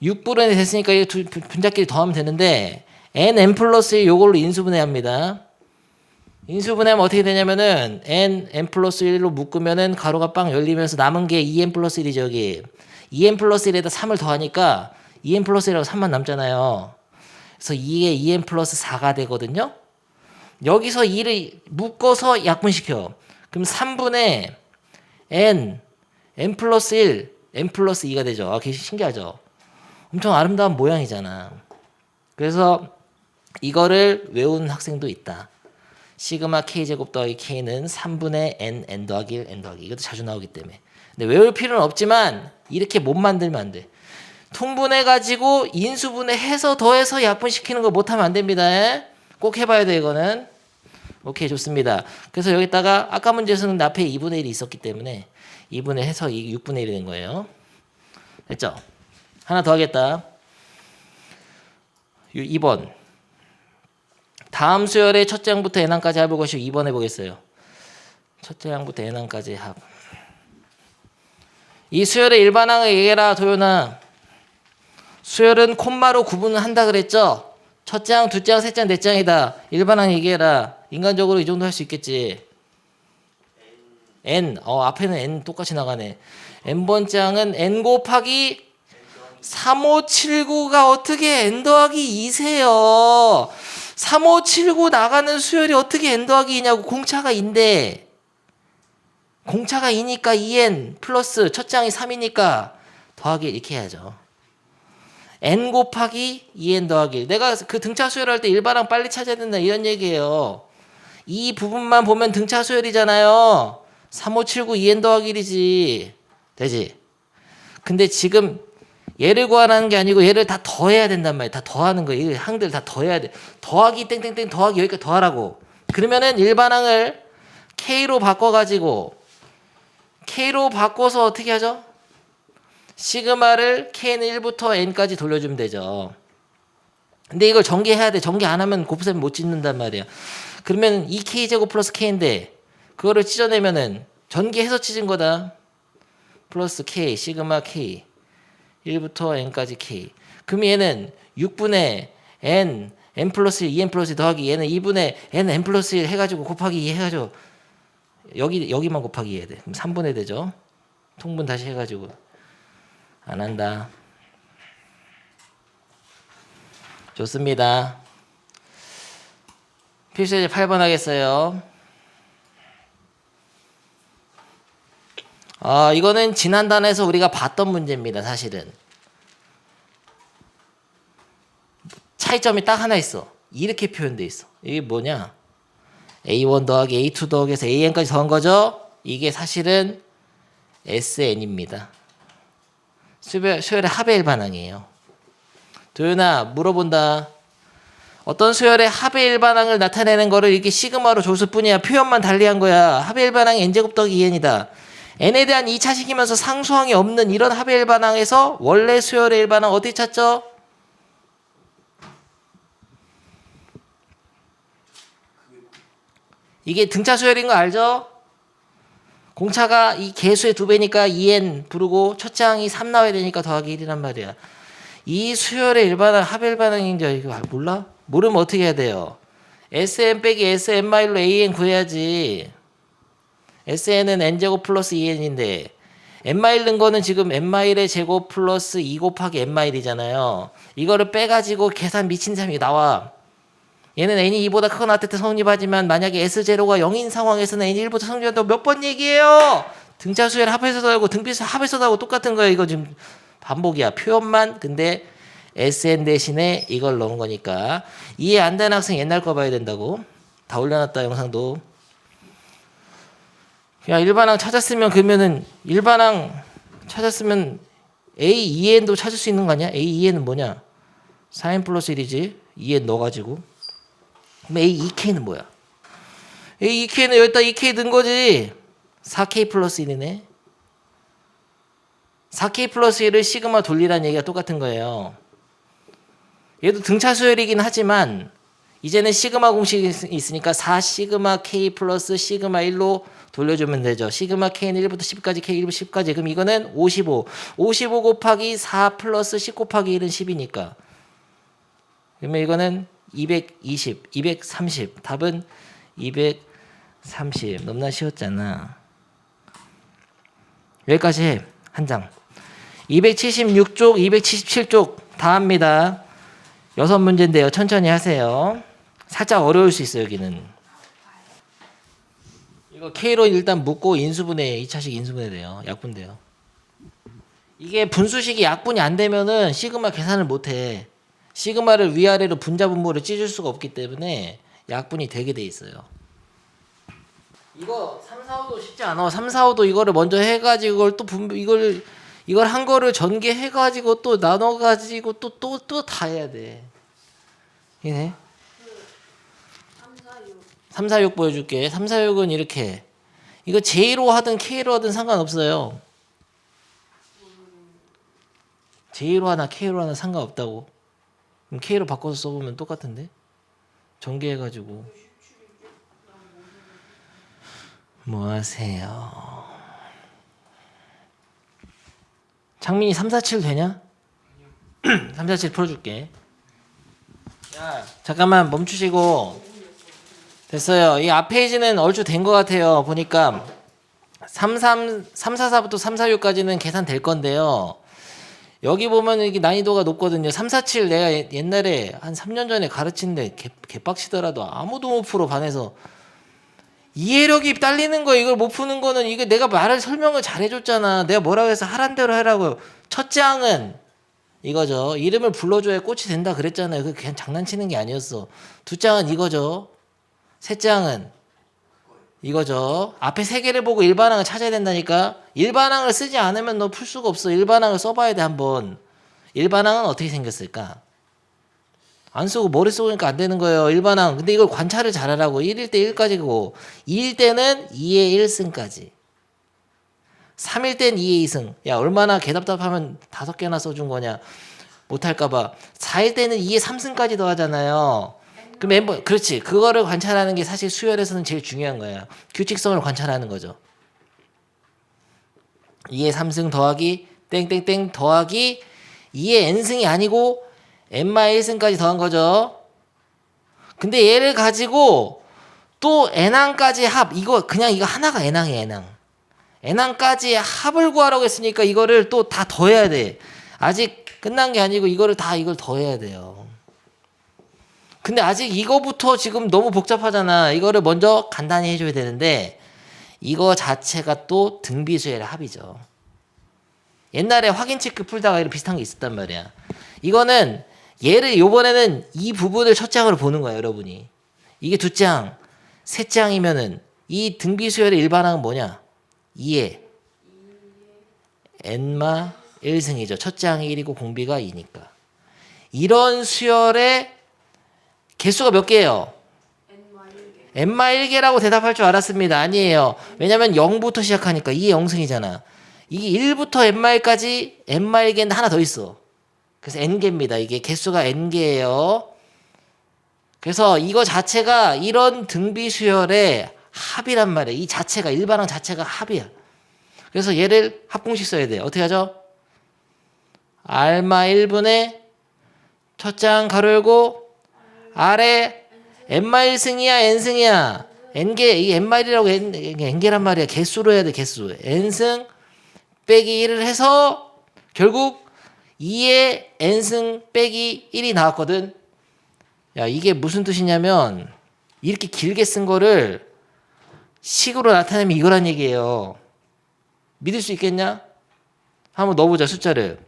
A: 6분의 됐으니까 이 분자끼리 더하면 되는데 n 플러스 1 요걸로 인수분해합니다. 인수분해하면 어떻게 되냐면은 n 플러스 1로 묶으면은 가로가 빵 열리면서 남은 게 2n 플러스 1이죠. 여기 2n 플러스 1에다 3을 더하니까 2n 플러스 1하고 3만 남잖아요. 그래서 이게 2n 플러스 4가 되거든요. 여기서 2를 묶어서 약분시켜. 그럼 3분의 n 플러스 1 n 플러스 2가 되죠. 아, 신기하죠. 엄청 아름다운 모양이잖아. 그래서 이거를 외우는 학생도 있다. 시그마 k제곱 더하기 k는 3분의 n 더하기 1 n 더하기 이것도 자주 나오기 때문에. 근데 외울 필요는 없지만 이렇게 못 만들면 안 돼. 통분해가지고 인수분해해서 더해서 약분시키는 거 못하면 안 됩니다. 꼭 해봐야 돼 이거는. 오케이 좋습니다. 그래서 여기다가 아까 문제에서는 앞에 2분의 1이 있었기 때문에 2분의 해서 6분의 1이 된 거예요. 됐죠? 하나 더 하겠다. 2번. 다음 수열의 첫째 항부터 n항까지 합을 것이고 2번 해보겠어요. 첫째 항부터 n항까지 합. 이 수열의 일반항을 얘기해라 도연아. 수열은 콤마로 구분을 한다 그랬죠? 첫 장, 두 장, 세 장, 네 장이다. 일반항 얘기해라. 인간적으로 이 정도 할 수 있겠지. n, 앞에는 n 똑같이 나가네. n번 장은 n 곱하기 3579가 어떻게 n 더하기 2세요? 3579 나가는 수열이 어떻게 n 더하기 2냐고. 공차가 2인데 공차가 2니까 2n 플러스 첫 장이 3이니까 더하기 이렇게 해야죠. n 곱하기 2n 더하기 1. 내가 그 등차 수열할 때 일반항 빨리 찾아야 된다 이런 얘기예요. 이 부분만 보면 등차 수열이잖아요. 3579 2n 더하기 1이지. 되지? 근데 지금 얘를 구하라는 게 아니고 얘를 다 더해야 된단 말이야. 다 더하는 거야. 이 항들 다 더해야 돼. 더하기 땡땡땡 더하기 여기까지 더하라고. 그러면은 일반항을 K로 바꿔가지고 K로 바꿔서 어떻게 하죠? 시그마를 K는 1부터 N까지 돌려주면 되죠. 근데 이걸 전개해야 돼. 전개 안 하면 곱셈 못 짓는단 말이야. 그러면 2K제곱 플러스 K인데 그거를 찢어내면은 전개해서 찢은 거다. 플러스 K, 시그마 K 1부터 N까지 K. 그럼 얘는 6분의 N, N 플러스 1, 2N 플러스 1 더하기 얘는 2분의 N, N 플러스 1 해가지고 곱하기 2 해가지고 여기만 곱하기 2 해야 돼. 그럼 3분의 되죠. 통분 다시 해가지고 안 한다. 좋습니다. 필수예제 8번 하겠어요. 이거는 지난 단에서 우리가 봤던 문제입니다. 사실은 차이점이 딱 하나 있어. 이렇게 표현돼 있어. 이게 뭐냐? A1 더하기 A2 더하기해서 AN까지 더한 거죠. 이게 사실은 SN입니다. 수열의 합의 일반항이에요. 도윤아 물어본다. 어떤 수열의 합의 일반항을 나타내는 거를 이렇게 시그마로 줬을 뿐이야. 표현만 달리한 거야. 합의 일반항이 n제곱 더하기 2n이다. n에 대한 2차식이면서 상수항이 없는 이런 합의 일반항에서 원래 수열의 일반항 어떻게 찾죠? 이게 등차 수열인 거 알죠? 공차가 이 개수의 2배니까 2n 부르고 첫 장이 3 나와야 되니까 더하기 1이란 말이야. 이 수열의 일반항 합의 일반항인지 이거 몰라? 모르면 어떻게 해야 돼요? SN 빼기 SN 마일로 AN 구해야지. SN은 n제곱 플러스 2n인데 n마일 는 거는 지금 n마일의 제곱 플러스 2 곱하기 n마일이잖아요. 이거를 빼가지고 계산 미친 사람이 나와. 얘는 n이 2보다 크거나 같을 때 성립하지만 만약에 S0가 0인 상황에서는 n이 1보다 성립한다고 몇 번 얘기해요? 등차 수열 합에서도 하고 등비수 합에서도 하고 똑같은 거야. 이거 지금 반복이야. 표현만. 근데 SN 대신에 이걸 넣은 거니까 이해 안 되는 학생 옛날 거 봐야 된다고. 다 올려놨다 영상도. 야 일반항 찾았으면 그러면은 일반항 찾았으면 A2N도 찾을 수 있는 거 아니야? A2N은 뭐냐? 4N 플러스 1이지. 2N 넣어가지고. 그럼 A2K는 뭐야? A2K는 여기다 2K 넣은 거지. 4K 플러스 1이네. 4K 플러스 1을 시그마 돌리라는 얘기가 똑같은 거예요. 얘도 등차 수열이긴 하지만 이제는 시그마 공식이 있으니까 4 시그마 K 플러스 시그마 1로 돌려주면 되죠. 시그마 K는 1부터 10까지 K 1부터 10까지. 그럼 이거는 55. 55 곱하기 4 플러스 10 곱하기 1은 10이니까. 그러면 이거는 220, 230. 답은 230. 너무나 쉬웠잖아. 여기까지 해. 한 장. 276쪽, 277쪽 다 합니다. 6문제인데요. 천천히 하세요. 살짝 어려울 수 있어요. 여기는. 이거 K로 일단 묶고 인수분해, 2차식 인수분해 돼요. 약분돼요. 이게 분수식이 약분이 안 되면은 시그마 계산을 못 해. 시그마를 위아래로 분자 분모를 찢을 수가 없기 때문에 약분이 되게 돼 있어요. 이거 3, 4, 5도 쉽지 않아. 3, 4, 5도 이거를 먼저 해가지고 이걸 한 거를 전개해가지고 또 나눠가지고 또 다 해야 돼. 이네. 3, 4, 6 보여줄게. 3, 4, 6은 이렇게. 이거 J로 하든 K로 하든 상관없어요. J로 하나 K로 하나 상관없다고. 그럼 K로 바꿔서 써보면 똑같은데? 전개해가지고. 뭐 하세요? 창민이 3, 4, 7 되냐? 3, 4, 7 풀어줄게. 야, 잠깐만 멈추시고. 됐어요. 이 앞 페이지는 얼추 된 것 같아요. 보니까 344부터 346까지는 계산될 건데요. 여기 보면 이게 난이도가 높거든요. 347 내가 옛날에 한 3년 전에 가르치는데 개빡치더라도 아무도 못 풀어 반에서. 이해력이 딸리는 거 이걸 못 푸는 거는 이게 내가 말을 설명을 잘 해줬잖아. 내가 뭐라고 해서 하란 대로 해라고. 첫째 항은 이거죠. 이름을 불러줘야 꽃이 된다 그랬잖아요. 그 그냥 장난치는 게 아니었어. 둘째 항은 이거죠. 셋째 항은 이거죠. 앞에 세 개를 보고 일반항을 찾아야 된다니까. 일반항을 쓰지 않으면 너 풀 수가 없어. 일반항을 써봐야 돼 한번. 일반항은 어떻게 생겼을까? 안 쓰고 머리 쏘니까 안 되는 거예요. 일반항. 근데 이걸 관찰을 잘하라고. 1일 때 1까지고 2일 때는 2의 1승까지. 3일 땐 2의 2승. 야 얼마나 개답답하면 5개나 써준 거냐. 못할까봐. 4일 때는 2의 3승까지 더하잖아요. 그럼 멤버 그렇지. 그거를 관찰하는 게 사실 수열에서는 제일 중요한 거야. 규칙성을 관찰하는 거죠. 2의 3승 더하기 땡땡땡 더하기 2의 n승이 아니고 n-1승까지 더한 거죠. 근데 얘를 가지고 또 n항까지 합. 이거 그냥 이거 하나가 n항이야 n항. n항까지 합을 구하라고 했으니까 이거를 또 다 더해야 돼. 아직 끝난 게 아니고 이걸 더해야 돼요. 근데 아직 이거부터 지금 너무 복잡하잖아. 이거를 먼저 간단히 해줘야 되는데 이거 자체가 또 등비수열의 합이죠. 옛날에 확인 체크 풀다가 이런 비슷한 게 있었단 말이야. 이거는 얘를 요번에는 이 부분을 첫째 항으로 보는 거야 여러분이. 이게 둘째 항, 셋째 항이면은 이 등비수열의 일반항은 뭐냐? 2의 n마 1승이죠. 첫째 항이 1이고 공비가 2니까. 이런 수열의 개수가 몇 개예요? n마 1개라고 대답할 줄 알았습니다. 아니에요. 왜냐면 0부터 시작하니까 2의 0승이잖아. 이게 1부터 n마 1까지 n마 1개인데 하나 더 있어. 그래서 n개입니다. 이게 개수가 n개예요. 그래서 이거 자체가 이런 등비수열의 합이란 말이에요. 이 자체가 일반항 자체가 합이야. 그래서 얘를 합공식 써야 돼요. 어떻게 하죠? r마 1분의 첫째 항 가로 열고 아래 n마 1승이야 n승이야. n개 이 n마 1이라고 n개란 말이야. 개수로 해야 돼. 개수. n승 빼기 1을 해서 결국 2의 n승 빼기 1이 나왔거든. 야 이게 무슨 뜻이냐면 이렇게 길게 쓴 거를 식으로 나타내면 이거란 얘기예요. 믿을 수 있겠냐? 한번 넣어보자 숫자를.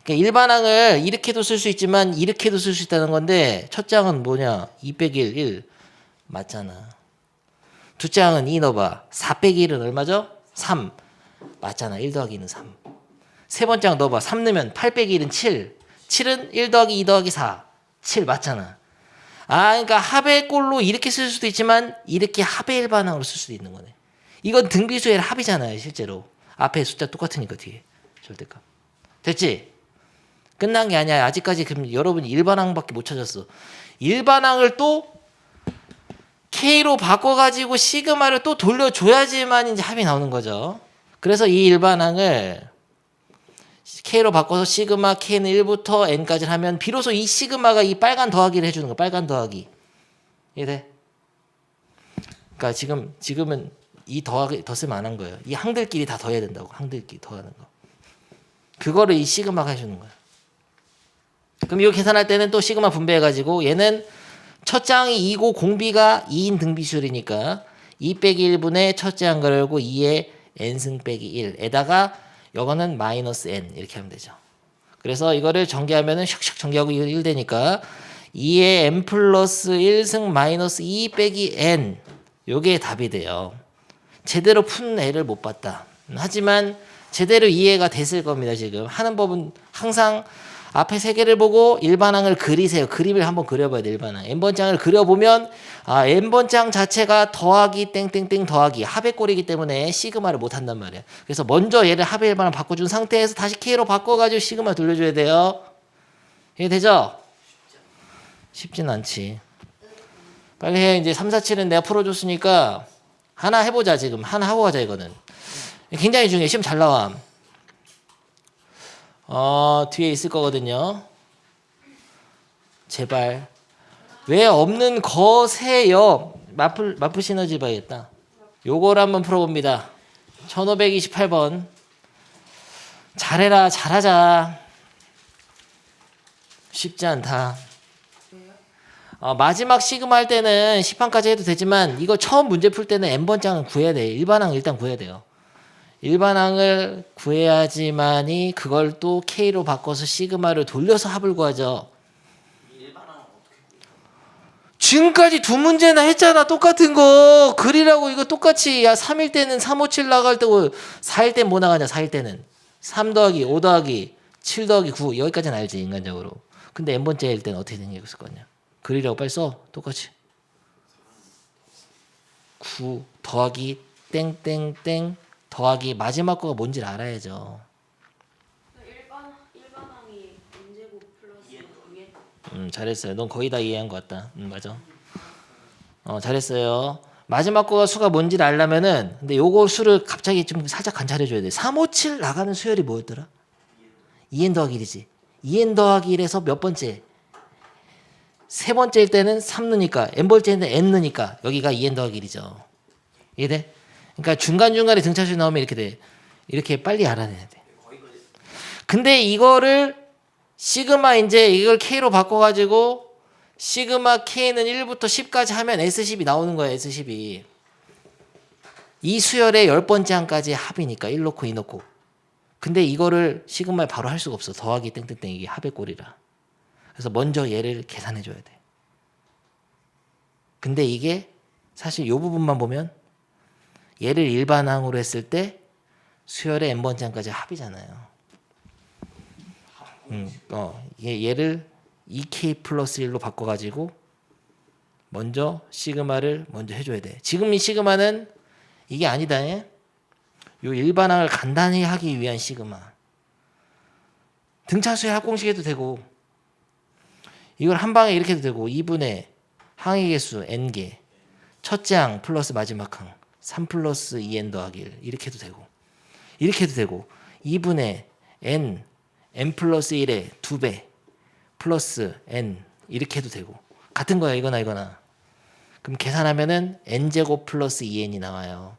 A: 그러니까 일반항을 이렇게도 쓸 수 있지만 이렇게도 쓸 수 있다는 건데 첫째 항은 뭐냐? 2 빼기 1 맞잖아. 둘째 항은 2 넣어봐. 4 빼기 1은 얼마죠? 3 맞잖아. 1 더하기 2는 3. 세 번째 항 넣어봐. 3 넣으면 8 빼기 1은 7. 7은 1 더하기 2 더하기 4. 7 맞잖아. 아 그러니까 합의 꼴로 이렇게 쓸 수도 있지만 이렇게 합의 일반항으로 쓸 수도 있는 거네. 이건 등비수의 합이잖아요. 실제로. 앞에 숫자 똑같으니까 뒤에. 절대값. 됐지? 끝난 게 아니야. 아직까지 그럼 여러분이 일반항밖에 못 찾았어. 일반항을 또 K로 바꿔가지고 시그마를 또 돌려줘야지만 이제 합이 나오는 거죠. 그래서 이 일반항을 K로 바꿔서 시그마 K는 1부터 N까지 하면 비로소 이 시그마가 이 빨간 더하기를 해주는 거야. 빨간 더하기. 이해돼? 그러니까 지금은 이 더하기 더 쓰면 안 한 거예요. 이 항들끼리 다 더해야 된다고. 항들끼리 더하는 거. 그거를 이 시그마가 해주는 거야. 그럼 이거 계산할 때는 또 시그마 분배해가지고 얘는 첫째 항이 2고 공비가 2인 등비수열이니까 2 빼기 1분의 첫째 항 걸고 2의 n승 빼기 1에다가 이거는 마이너스 n 이렇게 하면 되죠. 그래서 이거를 전개하면은 샥샥 전개하고 1 되니까 2의 n 플러스 1승 마이너스 2 빼기 n 요게 답이 돼요. 제대로 푼 애를 못 봤다. 하지만 제대로 이해가 됐을 겁니다. 지금 하는 법은 항상 앞에 세 개를 보고 일반항을 그리세요. 그림을 한번 그려봐야 돼. 일반항. n번장을 그려보면 n번장 자체가 더하기 땡땡땡 더하기 합의 꼴이기 때문에 시그마를 못한단 말이야. 그래서 먼저 얘를 합의 일반항 바꿔준 상태에서 다시 K로 바꿔가지고 시그마 돌려줘야 돼요. 이해되죠? 쉽진 않지. 빨리 해. 이제 3, 4, 7은 내가 풀어줬으니까 하나 해보자. 지금 하나 하고 가자. 이거는 굉장히 중요해. 시험 잘 나와. 뒤에 있을 거거든요. 제발. 왜 없는 거세요? 마플 시너지 봐야겠다. 요걸 한번 풀어봅니다. 1528번. 잘해라, 잘하자. 쉽지 않다. 마지막 시그마 할 때는 10판까지 해도 되지만 이거 처음 문제 풀 때는 n번장은 구해야 돼. 일반항 일단 구해야 돼요. 일반항을 구해야지만이 그걸 또 K로 바꿔서 시그마를 돌려서 합을 구하죠.
B: 일반항은 어떻게
A: 지금까지 두 문제나 했잖아. 똑같은 거. 글이라고 이거 똑같이. 야, 3일 때는 357 나갈 때고 4일 때는 뭐 나가냐. 4일 때는 3 더하기 5 더하기 7 더하기 9 여기까지는 알지 인간적으로. 근데 n번째일 때는 어떻게 생겼을 거냐. 글이라고 빨리 써. 똑같이 9 더하기 땡땡땡 더하기 마지막 거가 뭔지를 알아야죠.
C: 일반항이 n제곱 플러스 2n.
A: 잘했어요. 넌 거의 다 이해한 것 같다. 맞아. 잘했어요. 마지막 거가 수가 뭔지를 알려면은 근데 요거 수를 갑자기 좀 살짝 관찰해줘야 돼. 357 나가는 수열이 뭐였더라? 2n 더하기 1이지. 2n 더하기 1에서 몇 번째? 세 번째일 때는 3 넣으니까 n번째일 때는 n 넣으니까 여기가 2n 더하기 1이죠. 이해돼? 그러니까 중간중간에 등차수 나오면 이렇게 돼. 이렇게 빨리 알아내야 돼. 근데 이거를 시그마 이제 이걸 K로 바꿔가지고 시그마 K는 1부터 10까지 하면 S10이 나오는 거야. S10이. 이 수열의 10번째 항까지 합이니까 1 넣고 2 넣고. 근데 이거를 시그마에 바로 할 수가 없어. 더하기 땡땡땡 이게 합의 꼴이라. 그래서 먼저 얘를 계산해 줘야 돼. 근데 이게 사실 이 부분만 보면 얘를 일반항으로 했을 때 수열의 n번째 항까지 합이잖아요. 얘를 2k 플러스 1로 바꿔가지고 먼저 시그마를 먼저 해줘야 돼. 지금 이 시그마는 이게 아니다. 요 일반항을 간단히 하기 위한 시그마. 등차수의 합공식 해도 되고 이걸 한 방에 이렇게 해도 되고 2분의 항의 개수 n개 첫째 항 플러스 마지막 항 3 플러스 2n 더하기 1 이렇게 해도 되고 이렇게 해도 되고 2분의 n 플러스 1의 2배 플러스 n 이렇게 해도 되고 같은 거야 이거나 그럼 계산하면은 n제곱 플러스 2n이 나와요.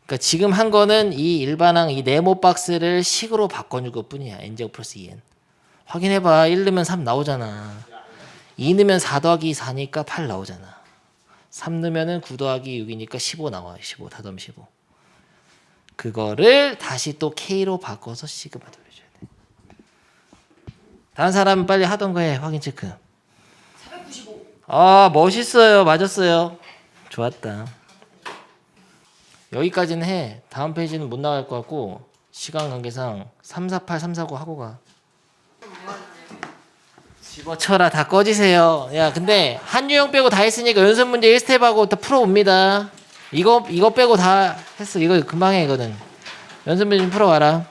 A: 그러니까 지금 한 거는 이 일반항 이 네모 박스를 식으로 바꿔줄 것 뿐이야. n제곱 플러스 2n 확인해봐. 1 넣으면 3 나오잖아. 2 넣으면 4 더하기 4니까 8 나오잖아. 3 넣으면 9 더하기 6이니까 15 나와요. 15 다 더하면 15. 그거를 다시 또 K로 바꿔서 시그마 돌려줘야 돼. 다른 사람은 빨리 하던 거 해. 확인 체크.
C: 495.
A: 멋있어요. 맞았어요. 좋았다. 여기까지는 해. 다음 페이지는 못 나갈 것 같고 시간 관계상 348, 349 하고 가. 집어쳐라. 다 꺼지세요. 야, 근데 한 유형 빼고 다 했으니까 연습 문제 1스텝하고 다 풀어봅니다. 이거 빼고 다 했어. 이거 금방 해, 이거는. 연습 문제 좀 풀어와라.